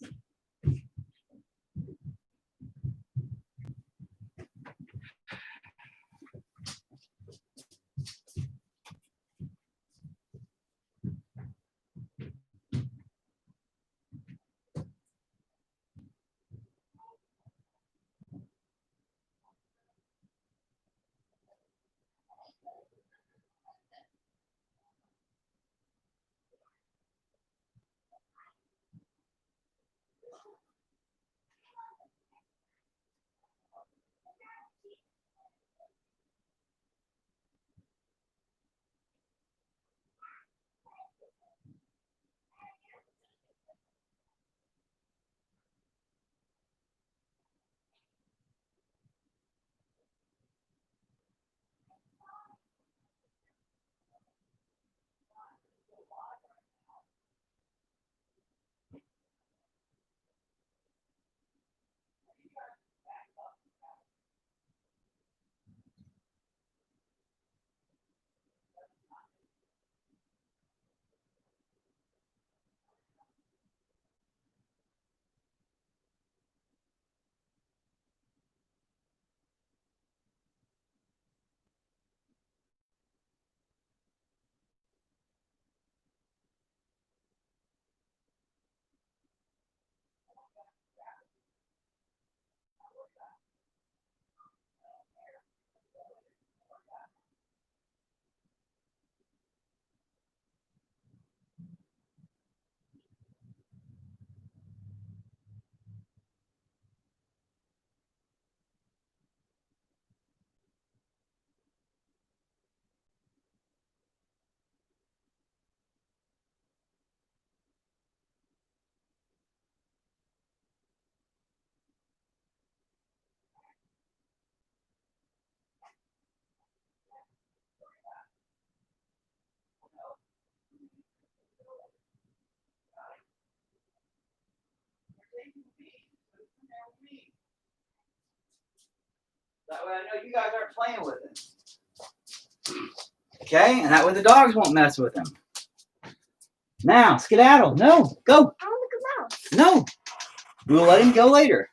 That way I know you guys aren't playing with him. Okay, and that way the dogs won't mess with him. Now, skedaddle. No, go. I want to go out. No. We'll let him go later.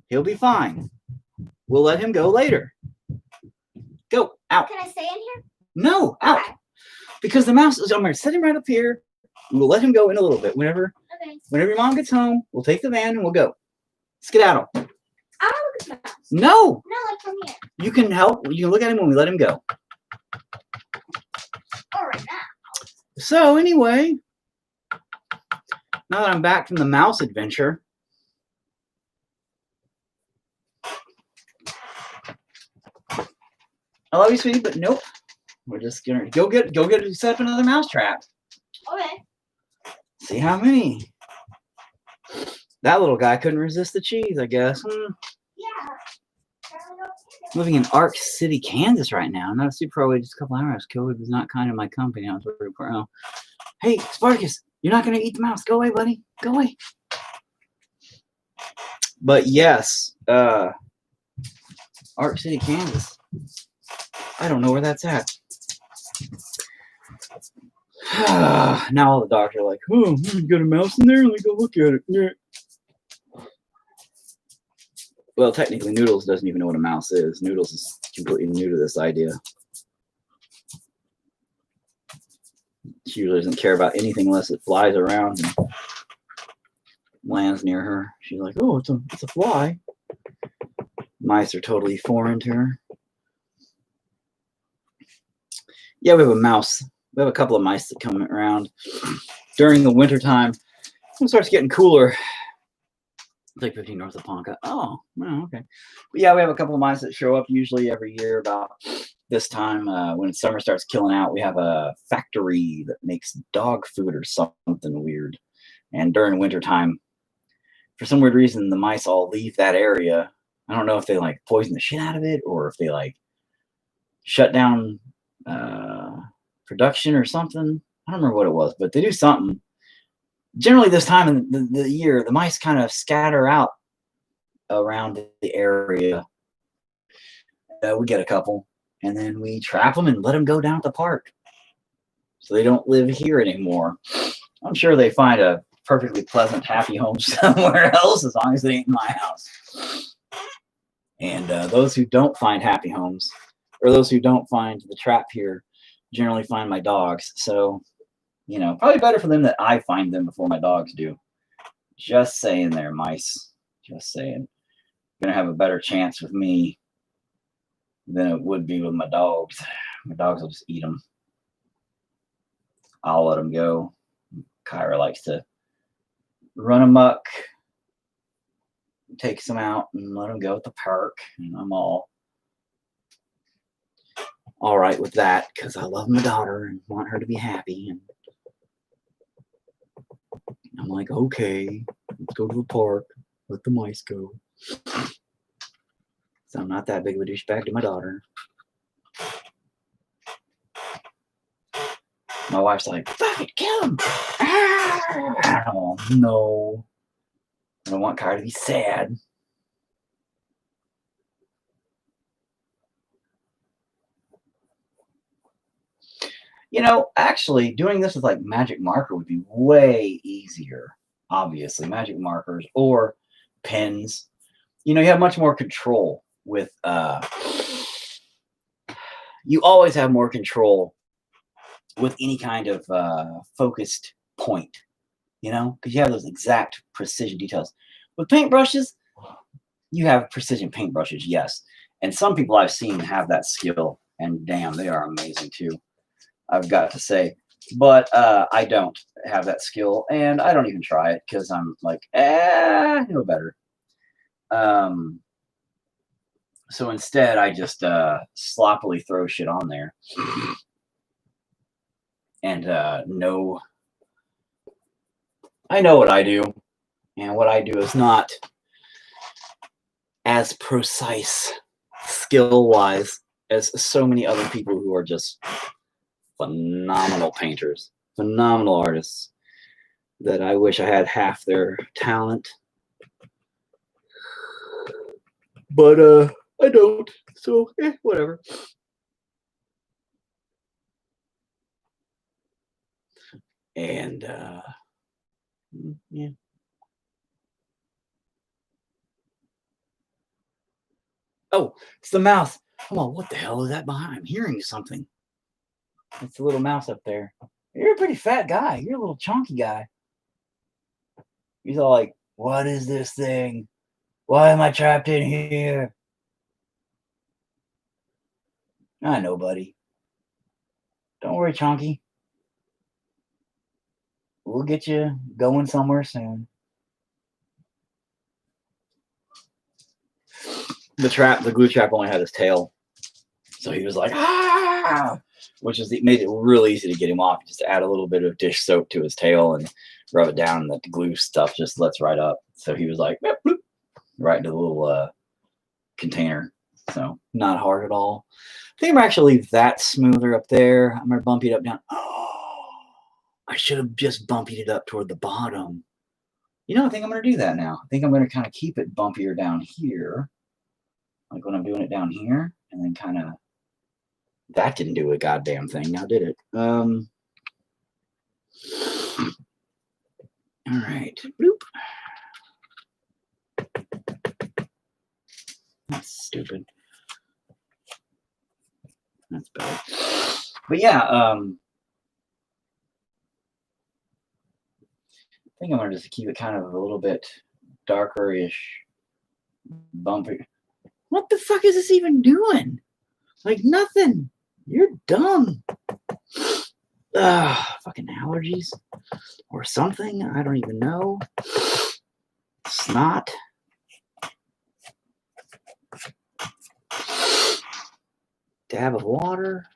He'll be fine. We'll let him go later. Go, out. Can I stay in here? No, out. Okay. Because the mouse is, I'm going to set him right up here. And we'll let him go in a little bit. Whenever your mom gets home, we'll take the van and we'll go. Skedaddle. I want to look at the mouse. No. No, like from here. You can help. You can look at him when we let him go. All right now. So anyway, now that I'm back from the mouse adventure, I love you, sweetie, but nope. We're just gonna go get set up another mouse trap. Okay. See how many. That little guy couldn't resist the cheese, I guess. Yeah. Living in Ark City, Kansas right now. Not a super away, just a couple hours. COVID was not kind of my company. I was very proud. Hey, Spartacus, you're not going to eat the mouse. Go away, buddy. Go away. But yes, Ark City, Kansas. I don't know where that's at. Now all the doctors are like, oh, you got a mouse in there? Let me go look at it. Yeah. Well, technically, Noodles doesn't even know what a mouse is. Noodles is completely new to this idea. She usually doesn't care about anything unless it flies around and lands near her. She's like, oh, it's a fly. Mice are totally foreign to her. Yeah, we have a mouse. We have a couple of mice that come around during the wintertime. It starts getting cooler. It's like 15 north of Ponca. Oh, okay. But yeah, we have a couple of mice that show up usually every year about this time. When summer starts killing out, we have a factory that makes dog food or something weird. And during wintertime, for some weird reason, the mice all leave that area. I don't know if they like poison the shit out of it or if they like shut down production or something. I don't remember what it was, but they do something. Generally, this time in the year, the mice kind of scatter out around the area. We get a couple, and then we trap them and let them go down to the park. So they don't live here anymore. I'm sure they find a perfectly pleasant, happy home somewhere else, as long as they ain't in my house. And those who don't find happy homes, or those who don't find the trap here, generally find my dogs. So, you know, probably better for them that I find them before my dogs do. Just saying there, mice. Just saying. Gonna have a better chance with me than it would be with my dogs. My dogs will just eat them. I'll let them go. Kyra likes to run amok, takes them out and let them go at the park. And I'm all right with that because I love my daughter and want her to be happy. And I'm like, okay, let's go to the park. Let the mice go. So I'm not that big of a douchebag to my daughter. My wife's like, fuck it, kill him. Oh, no. I don't want Kyra to be sad. You know, actually, doing this with like magic marker would be way easier. Obviously, magic markers or pens. You know, you have much more control with. You always have more control with any kind of focused point. You know, because you have those exact precision details. With paintbrushes, you have precision paintbrushes, yes. And some people I've seen have that skill, and damn, they are amazing too. I've got to say, but I don't have that skill, and I don't even try it because I'm like, I know better. So instead, I just sloppily throw shit on there, and I know what I do, and what I do is not as precise skill-wise as so many other people who are just phenomenal painters, phenomenal artists, that I wish I had half their talent. But I don't, so whatever. And yeah. Oh, it's the mouse. Come on, what the hell is that behind? I'm hearing something. It's the little mouse up there. You're a pretty fat guy. You're a little chunky guy. He's all like, what is this thing? Why am I trapped in here? I know, buddy. Don't worry, Chonky. We'll get you going somewhere soon. The glue trap only had his tail. So he was like, ah, which made it real easy to get him off. Just add a little bit of dish soap to his tail and rub it down, and the glue stuff just lets right up. So he was like, bloop, bloop, right into the little container. So not hard at all. I think I'm actually leave that smoother up there. I'm gonna bump it up down. Oh, I should have just bumped it up toward the bottom. You know, I think I'm gonna do that now. I think I'm gonna kind of keep it bumpier down here, like when I'm doing it down here, and then kind of. That didn't do a goddamn thing. Now did it? All right. Bloop. That's stupid. That's better. But yeah, I think I'm gonna just keep it kind of a little bit darker-ish, bumpy. What the fuck is this even doing? Like nothing. You're dumb. Fucking allergies or something. I don't even know. Snot. Dab of water.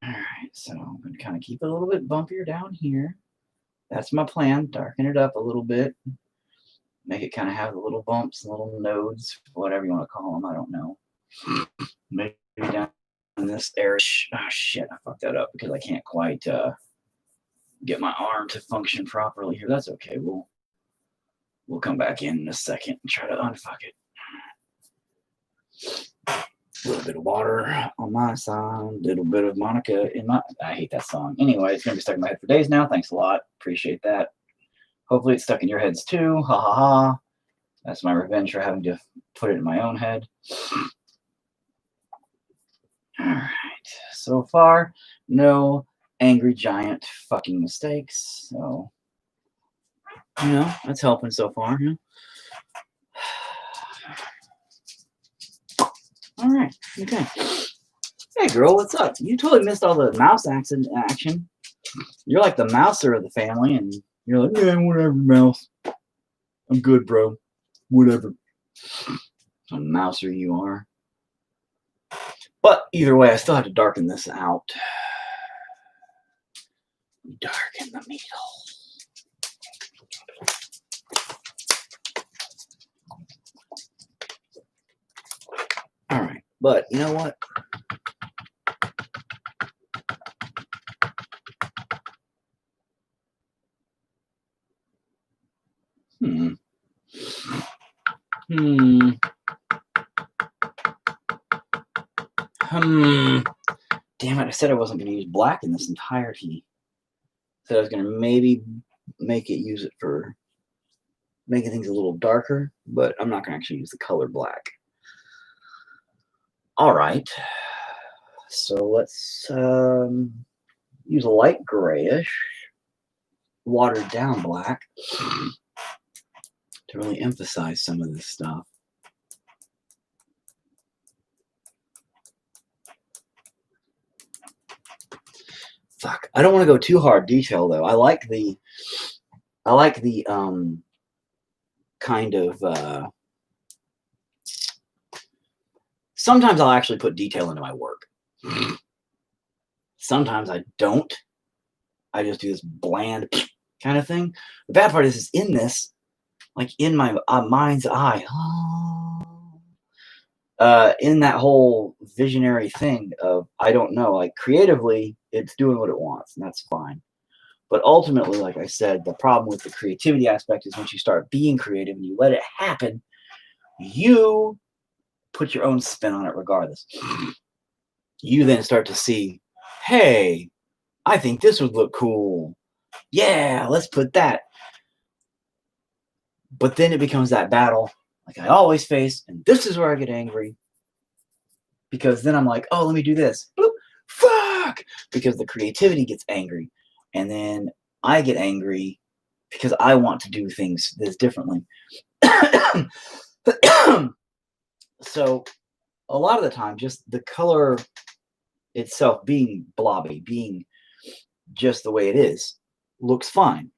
All right, so I'm going to kind of keep it a little bit bumpier down here. That's my plan. Darken it up a little bit. Make it kind of have the little bumps, little nodes, whatever you want to call them. I don't know. Maybe down in this area. Oh, shit, I fucked that up because I can't quite get my arm to function properly here. That's okay. We'll come back in a second and try to unfuck it. A little bit of water on my side, a little bit of Monica in my. I hate that song. Anyway, it's gonna be stuck in my head for days now. Thanks a lot. Appreciate that. Hopefully it's stuck in your heads too. Ha ha ha. That's my revenge for having to put it in my own head. All right. So far, no angry giant fucking mistakes. So, you know, that's helping so far. Yeah? All right. Okay. Hey, girl, what's up? You totally missed all the mouse action. You're like the mouser of the family, and you're like, yeah, whatever, mouse. I'm good, bro. Whatever. A mouser you are. But either way, I still have to darken this out. Darken the needle. All right, but you know what? Damn it, I said I wasn't going to use black in this entirety. I said I was going to maybe use it for making things a little darker, but I'm not going to actually use the color black. All right. So let's use a light grayish, watered down black to really emphasize some of this stuff. Fuck, I don't want to go too hard detail though. I like the kind of sometimes I'll actually put detail into my work. Sometimes I don't. I just do this bland kind of thing. The bad part is in this, like in my mind's eye, in that whole visionary thing of, I don't know, like creatively, it's doing what it wants, and that's fine. But ultimately, like I said, the problem with the creativity aspect is once you start being creative and you let it happen, you put your own spin on it regardless. You then start to see, hey, I think this would look cool. Yeah, let's put that. But then it becomes that battle, like I always face, and this is where I get angry. Because then I'm like, oh, let me do this. Bloop, fuck! Because the creativity gets angry. And then I get angry because I want to do things this differently. So a lot of the time, just the color itself being blobby, being just the way it is, looks fine.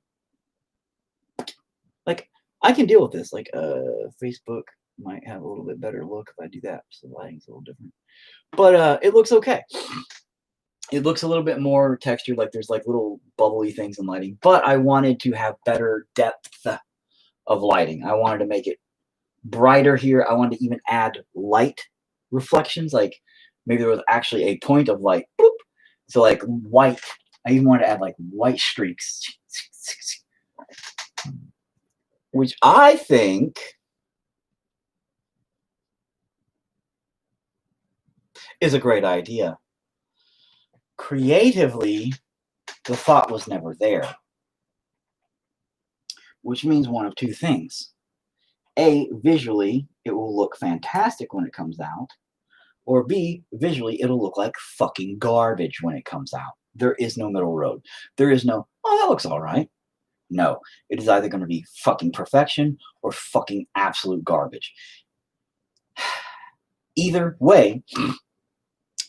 Like, I can deal with this. Like Facebook might have a little bit better look if I do that. So the lighting's a little different. But it looks okay. It looks a little bit more textured, like there's like little bubbly things in lighting. But I wanted to have better depth of lighting. I wanted to make it brighter here. I wanted to even add light reflections, like maybe there was actually a point of light. Boop. So like white. I even wanted to add like white streaks, which I think is a great idea. Creatively, the thought was never there, which means one of two things. A, visually, it will look fantastic when it comes out, or B, visually, it'll look like fucking garbage when it comes out. There is no middle road. There is no, oh, that looks all right. No, it is either going to be fucking perfection or fucking absolute garbage. Either way,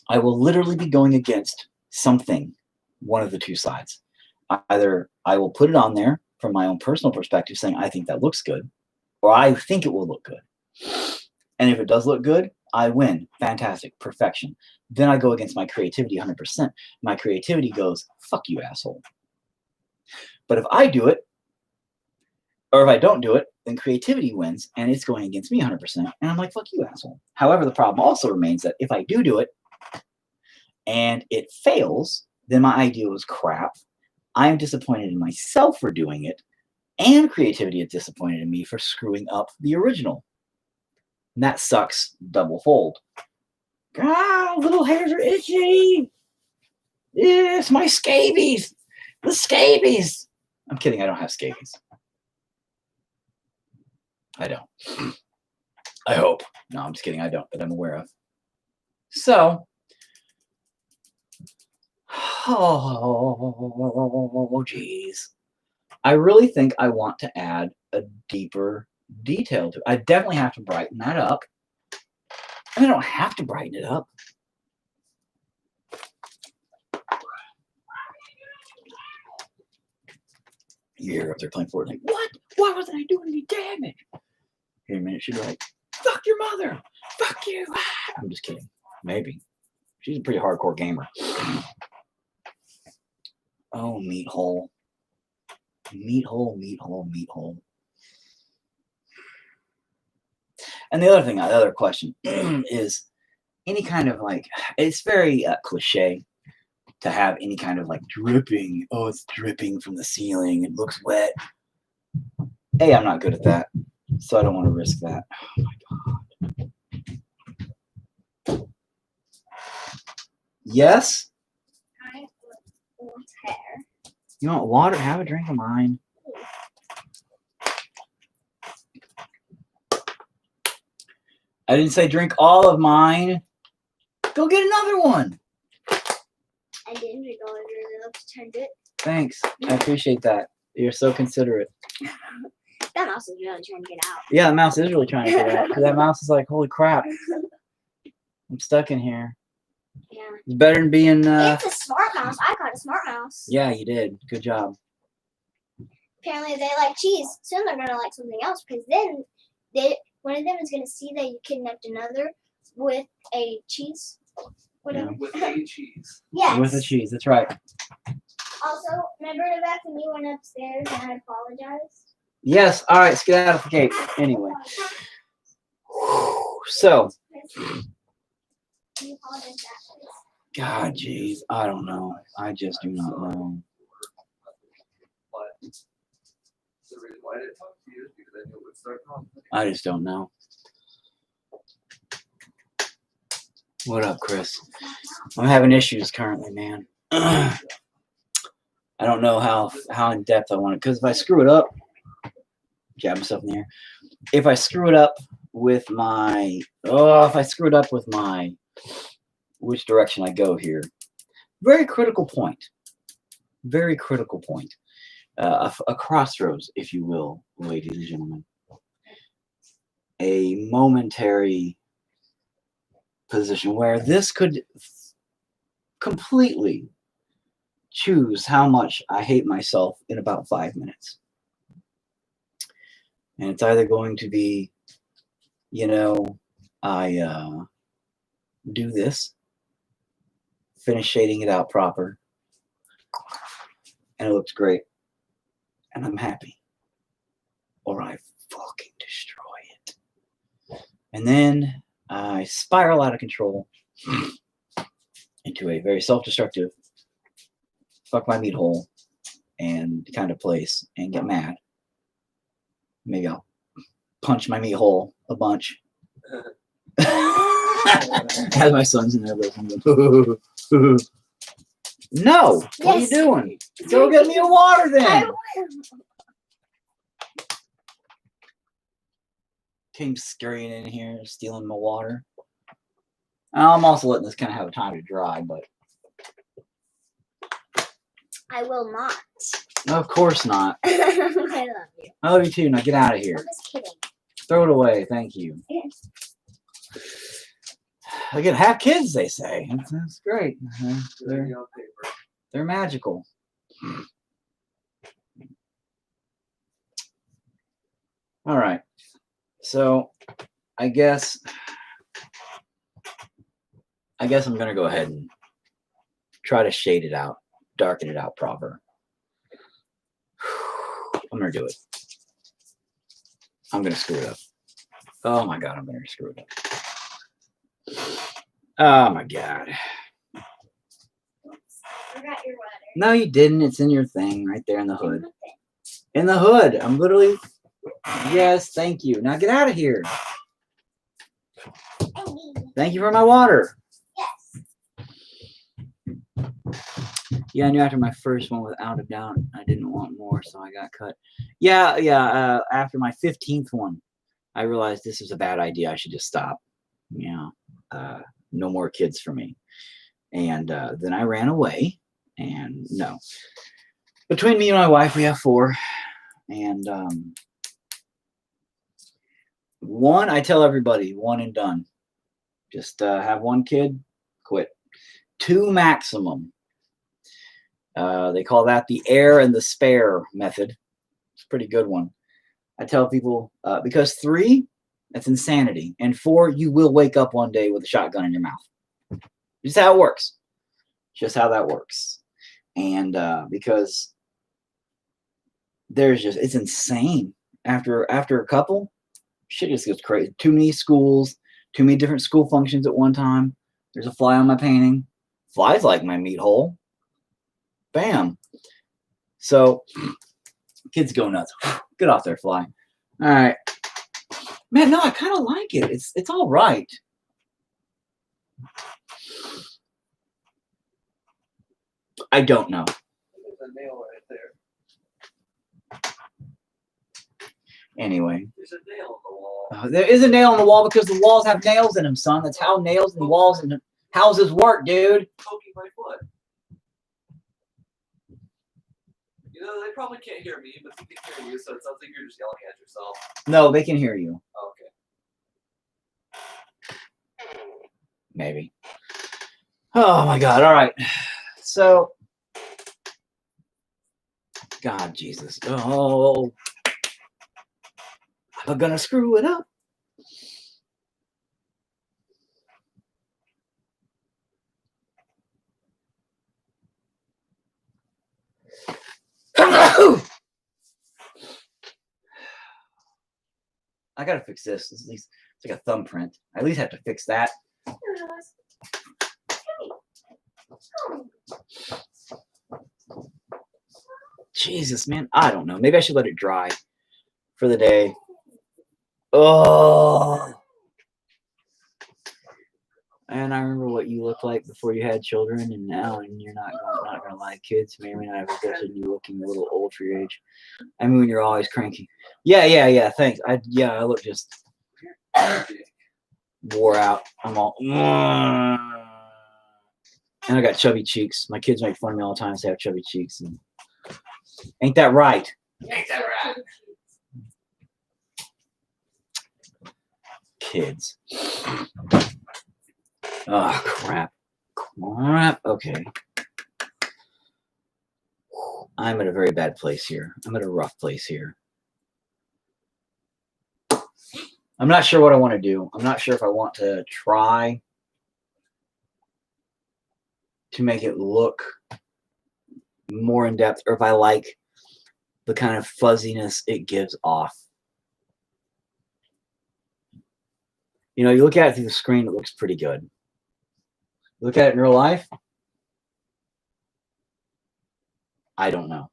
I will literally be going against something, one of the two sides. Either I will put it on there from my own personal perspective saying, I think that looks good, or I think it will look good. And if it does look good, I win. Fantastic. Perfection. Then I go against my creativity 100%. My creativity goes, fuck you, asshole. But if I do it, or if I don't do it, then creativity wins, and it's going against me 100%. And I'm like, fuck you, asshole. However, the problem also remains that if I do it, and it fails, then my idea was crap. I am disappointed in myself for doing it, and creativity is disappointed in me for screwing up the original. And that sucks double fold. Ah, little hairs are itchy. Yes, my scabies. The scabies. I'm kidding, I don't have scabies. I don't. I hope. No, I'm just kidding, I don't, that I'm aware of. So, oh, geez. I really think I want to add a deeper detail to it. I definitely have to brighten that up. I don't have to brighten it up. You hear her up there playing Fortnite. Like, what? Why wasn't I doing any damage? Here in a minute, she'd be like, fuck your mother. Fuck you. I'm just kidding. Maybe. She's a pretty hardcore gamer. Oh, meat hole. Meat hole, meat hole, meat hole. And the other thing, the other question is any kind of like, it's very cliche to have any kind of like dripping. Oh, it's dripping from the ceiling. It looks wet. Hey, I'm not good at that. So I don't want to risk that. Oh my God. Yes? I want hair. You want water? Have a drink of mine. I didn't say drink all of mine. Go get another one. I didn't drink all of yours. It looks turned it. Thanks. I appreciate that. You're so considerate. That mouse is really trying to get out. Yeah, the mouse is really trying to get out. That mouse is like, holy crap. I'm stuck in here. Yeah. It's better than being... It's a smart mouse. I caught a smart mouse. Yeah, you did. Good job. Apparently they like cheese. Soon they're going to like something else because then one of them is going to see that you kidnapped another with a cheese. Whatever. Yeah. With a cheese. Yes. With the cheese, that's right. Also, remember back when you went upstairs and I apologized? Yes, all right, skedaddle for Kate. Anyway. So, You apologized after. God, jeez, I don't know. I just do not know. But the reason why I didn't talk to you is because I knew it would start conflict. I just don't know. What up, Chris? I'm having issues currently, man. I don't know how in depth I want it, because if I screw it up, jab myself in the air. If I screw it up with my, which direction I go here, very critical point. Very critical point. A crossroads, if you will, ladies and gentlemen. A momentary position where this could completely choose how much I hate myself in about 5 minutes. And it's either going to be, you know, I do this, finish shading it out proper, and it looks great, and I'm happy, or I fucking destroy it. And then I spiral out of control into a very self-destructive fuck my meat hole and kind of place and get mad. Maybe I'll punch my meat hole a bunch. As my son's in there listening. No! What are you doing? Go get me a water then! Came scurrying in here, stealing my water. I'm also letting this kind of have time to dry, but I will not. of course not. I love you. I love you too. Now get out of I'm here. just kidding. Throw it away. Thank you. Again, have kids, they say. That's great. They're magical. All right. So I guess I'm going to go ahead and try to shade it out, darken it out proper. I'm going to do it. I'm going to screw it up. Oh my God, I'm going to screw it up. Oh my God. Forgot your water. No, you didn't. It's in your thing right there in the hood. In the hood. I'm literally. Yes, thank you. Now get out of here. Thank you for my water. Yes. Yeah, I knew after my first one, without a doubt, I didn't want more, so I got cut. Yeah. After my 15th one, I realized this is a bad idea. I should just stop. Yeah. No more kids for me. And then I ran away. And no. Between me and my wife, we have 4. And one, I tell everybody, 1 and done. Just have 1 kid, quit. 2 maximum. They call that the heir and the spare method. It's a pretty good one. I tell people, because 3, that's insanity. And 4, you will wake up one day with a shotgun in your mouth. Just how it works. Just how that works. And because there's just, it's insane. After a couple, shit just gets crazy. Too many schools, too many different school functions at one time. There's a fly on my painting. Flies like my meat hole. Bam. So kids go nuts. Get off there, fly. All right. Man, no, I kind of like it. It's all right. I don't know. There's a nail right there. Anyway. There's a nail in the wall. There is a nail in the wall because the walls have nails in them, son. That's how nails and walls and houses work, dude. Poking my foot. You know, they probably can't hear me, but they can hear you, so it sounds like you're just yelling at yourself. No, they can hear you. Okay. Maybe. Oh my God. All right. So, God, Jesus. Oh, I'm gonna screw it up. I gotta fix this. At least it's like a thumbprint. I at least have to fix that. Jesus, man. I don't know. Maybe I should let it dry for the day. Oh. And I remember what you looked like before you had children, and now, and you're not gonna like kids. Maybe not ever guessed you looking a little old for your age. I mean, when you're always cranky. Yeah. Thanks. I look just wore out. I'm all. And I got chubby cheeks. My kids make fun of me all the time. Say I have chubby cheeks, and ain't that right? Ain't that right? Kids. Oh, crap. Okay. I'm at a very bad place here. I'm at a rough place here. I'm not sure what I want to do. I'm not sure if I want to try to make it look more in depth, or if I like the kind of fuzziness it gives off. You know, you look at it through the screen, it looks pretty good. Look at it in real life, I don't know.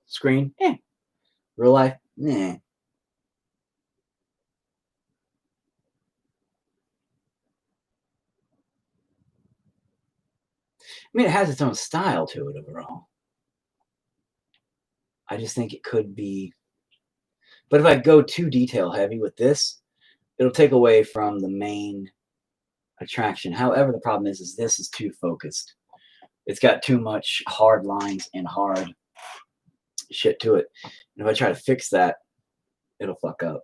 Screen, eh. Real life, nah. I mean, it has its own style to it overall. I just think it could be. But if I go too detail heavy with this, it'll take away from the main attraction. However, the problem is this is too focused. It's got too much hard lines and hard shit to it. And if I try to fix that, it'll fuck up.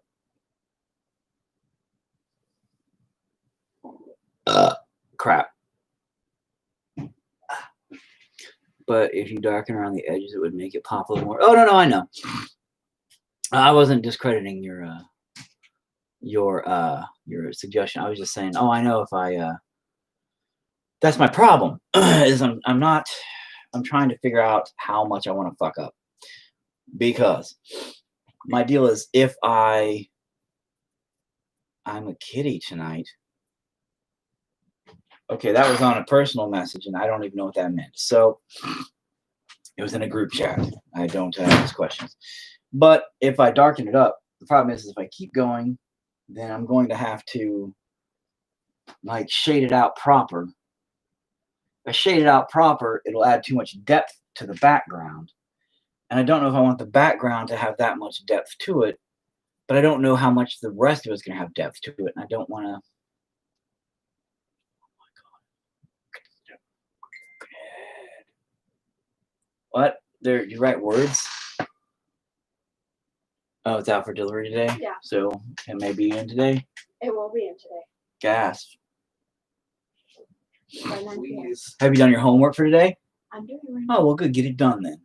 Crap. But if you darken around the edges, it would make it pop a little more. Oh, no, I know. I wasn't discrediting your suggestion. I was just saying, oh, I know if I that's my problem. Is I'm trying to figure out how much I want to fuck up. Because my deal is, if I'm a kitty tonight. Okay, that was on a personal message, and I don't even know what that meant. So it was in a group chat. I don't ask questions. But if I darken it up, the problem is if I keep going, then I'm going to have to like shade it out proper. If I shade it out proper, it'll add too much depth to the background. And I don't know if I want the background to have that much depth to it, but I don't know how much the rest of it's going to have depth to it. And I don't want to. What? You write words? Oh, it's out for delivery today? Yeah. So it may be in today? It will be in today. Gasp. By 9 p.m. Please. Have you done your homework for today? I'm doing it right Oh, well, good. Get it done then.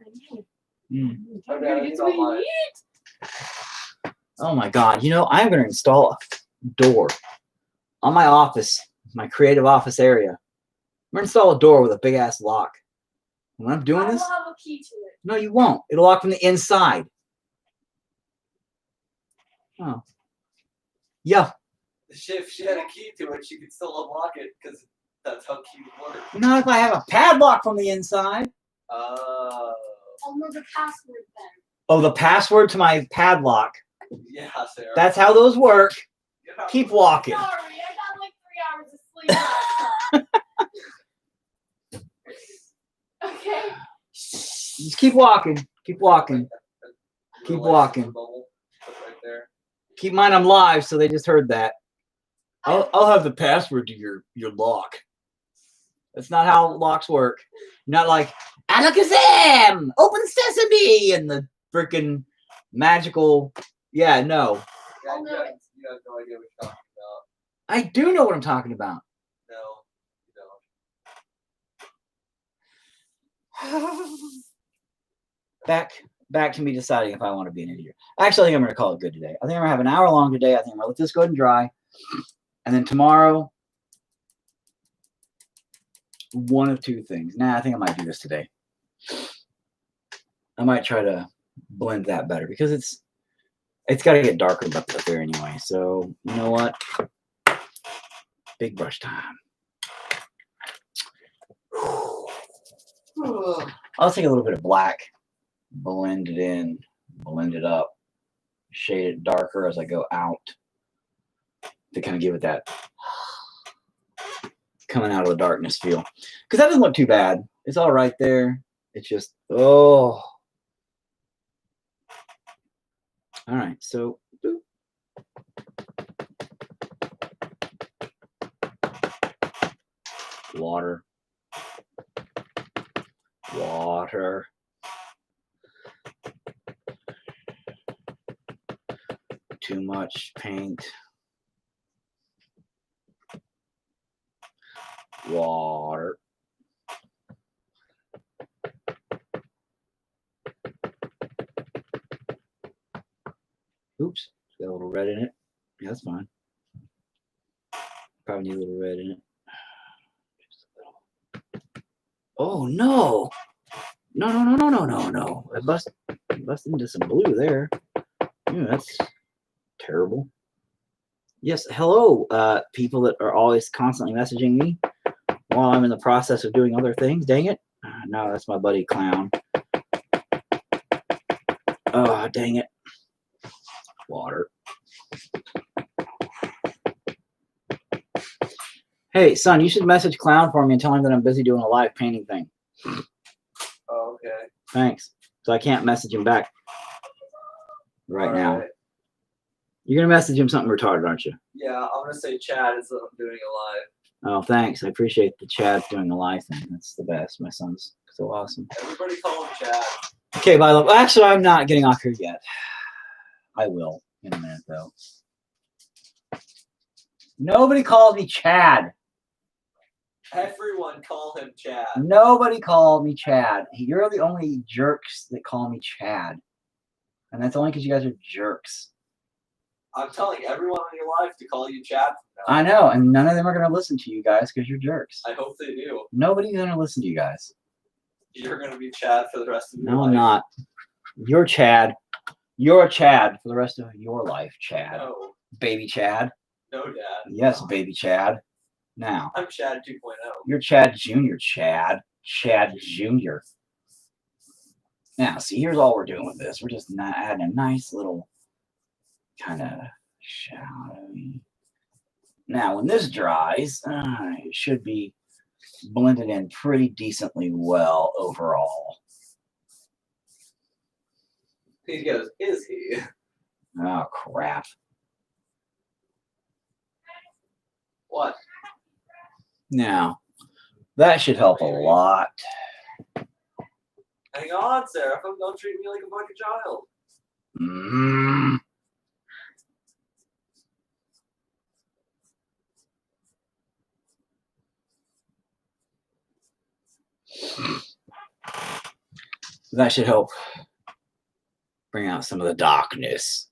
now. I'm gonna get some on it. Oh, my God. You know, I'm going to install a door on my office, my creative office area. I'm going to install a door with a big-ass lock. When I'm doing I will this, have a key to it. no, you won't. It'll lock from the inside. Oh. Yeah. If she had a key to it, she could still unlock it because that's how keys work. Not if I have a padlock from the inside. Oh. I'll know the password then. Oh, the password to my padlock. Yeah, Sarah. That's how those work. Yeah. Keep walking. Sorry, I got like 3 hours of sleep last night. Okay. Just keep walking. Keep walking. Keep walking. Right there. Keep in mind I'm live, so they just heard that. I'll have the password to your lock. That's not how locks work. Not like Alakazam, open sesame, and the freaking magical. Yeah, no. Yeah, I'll know it. you have no idea what you're talking about. I do know what I'm talking about. No, you don't. Back to me deciding if I want to be an idiot. Actually, I think I'm going to call it good today. I think I'm going to have an hour long today. I think I'm going to let this go ahead and dry. And then tomorrow, one of two things. Nah, I think I might do this today. I might try to blend that better because it's got to get darker up there anyway. So, you know what? Big brush time. I'll take a little bit of black, blend it in, blend it up, shade it darker as I go out to kind of give it that coming out of the darkness feel. Because that doesn't look too bad. It's all right there. It's just, oh. All right, so boop. Water. Water. Too much paint. Water. red in it. Yeah, that's fine. Probably need a little red in it. Just a little. Oh no! No! I busted into some blue there. Yeah, that's terrible. Yes, hello, people that are always constantly messaging me while I'm in the process of doing other things. Dang it! No, that's my buddy Clown. Oh, dang it! Water. Hey, son, you should message Clown for me and tell him that I'm busy doing a live painting thing. Oh, okay. Thanks. So I can't message him back right now. Right. You're gonna message him something retarded, aren't you? Yeah, I'm gonna say Chad is doing a live. Oh, thanks. I appreciate the Chad doing the live thing. That's the best. My son's so awesome. Everybody call him Chad. Okay, bye, love. Actually, I'm not getting off here yet. I will in a minute, though. Nobody calls me Chad. Everyone call him Chad. Nobody called me Chad. You're the only jerks that call me Chad. And that's only because you guys are jerks. I'm telling everyone on your life to call you Chad from now. I know, and none of them are going to listen to you guys because you're jerks. I hope they do. Nobody's going to listen to you guys. You're gonna be Chad for the rest of your No, life. I'm not. You're Chad. You're Chad for the rest of your life, Chad. No, Baby Chad. no, Dad. Yes, baby Chad. Now, I'm Chad 2.0. you're Chad Jr., Chad. Chad Jr. Now, see, here's all we're doing with this. We're just adding a nice little kind of shadowy. Now, when this dries, it should be blended in pretty decently well overall. He goes, is he? Oh, crap. What? Now, that should help a lot. Hang on, Seraphim. Don't treat me like a fucking child. Mm. That should help bring out some of the darkness.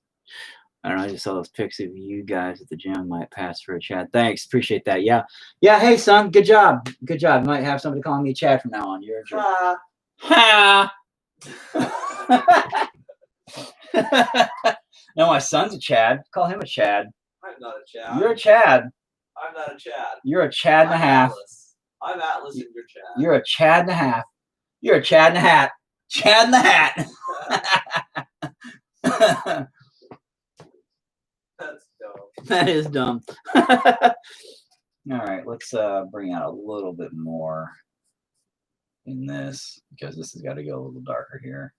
I don't know, I just saw those pics of you guys at the gym. Might pass for a Chad. Thanks, appreciate that. Yeah. Hey, son, good job. Good job. Might have somebody calling me Chad from now on. You're a jerk. Ha! No, my son's a Chad. Call him a Chad. I'm not a Chad. You're a Chad. I'm not a Chad. You're a Chad and a half. Atlas. I'm Atlas and you're Chad. You're a Chad and a half. You're a Chad and a hat. Chad in the hat. That's dope. That is dumb. All right, let's bring out a little bit more in this because this has got to go a little darker here.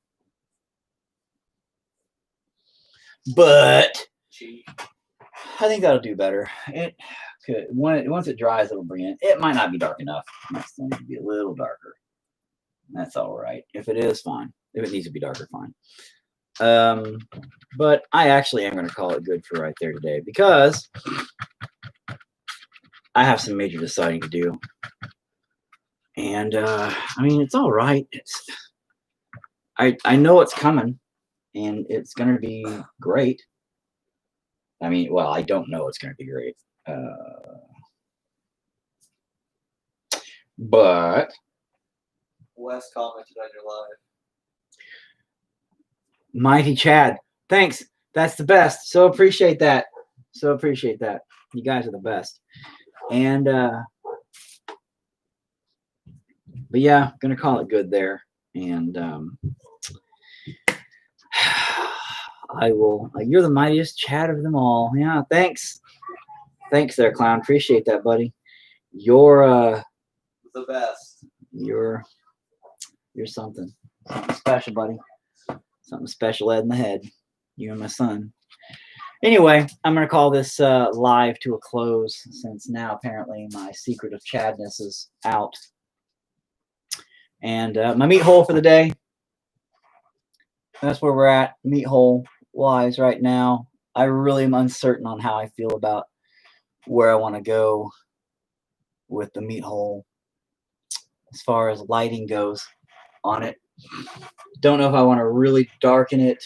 But I think that'll do better. It could once it dries, it'll bring it. It might not be dark enough. It might still need to be a little darker. That's all right. If it is, fine. If it needs to be darker, fine. But I actually am going to call it good for right there today because I have some major deciding to do. And I mean, it's all right. I know it's coming and it's going to be great. I mean, well, I don't know it's going to be great. But Wes commented on your live. Mighty Chad, thanks. That's the best. So appreciate that. So appreciate that. You guys are the best. And but yeah, gonna call it good there. And I will. You're the mightiest Chad of them all. Yeah, thanks. Thanks there, Clown. Appreciate that, buddy. You're The best. You're something special, buddy. Something special Ed in the head. You and my son. Anyway, I'm going to call this live to a close since now apparently my secret of Chadness is out. And my meat hole for the day. That's where we're at, meat hole wise right now. I really am uncertain on how I feel about where I want to go with the meat hole as far as lighting goes on it. Don't know if I want to really darken it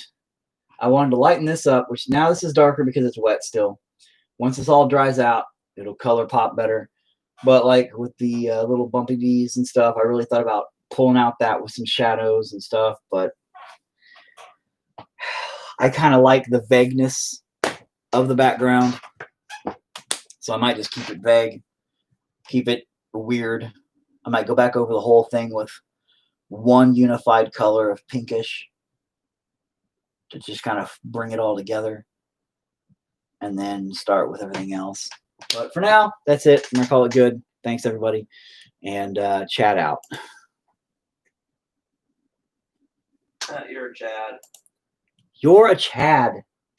I wanted to lighten this up, which now this is darker because it's wet still. Once this all dries out, it'll color pop better. But like with the little bumpy D's and stuff, I really thought about pulling out that with some shadows and stuff. But I kind of like the vagueness of the background. So I might just keep it vague, keep it weird. I might go back over the whole thing with one unified color of pinkish to just kind of bring it all together, and then start with everything else. But for now, that's it. I'm going to call it good. Thanks, everybody, and chat out. You're a Chad. You're a Chad.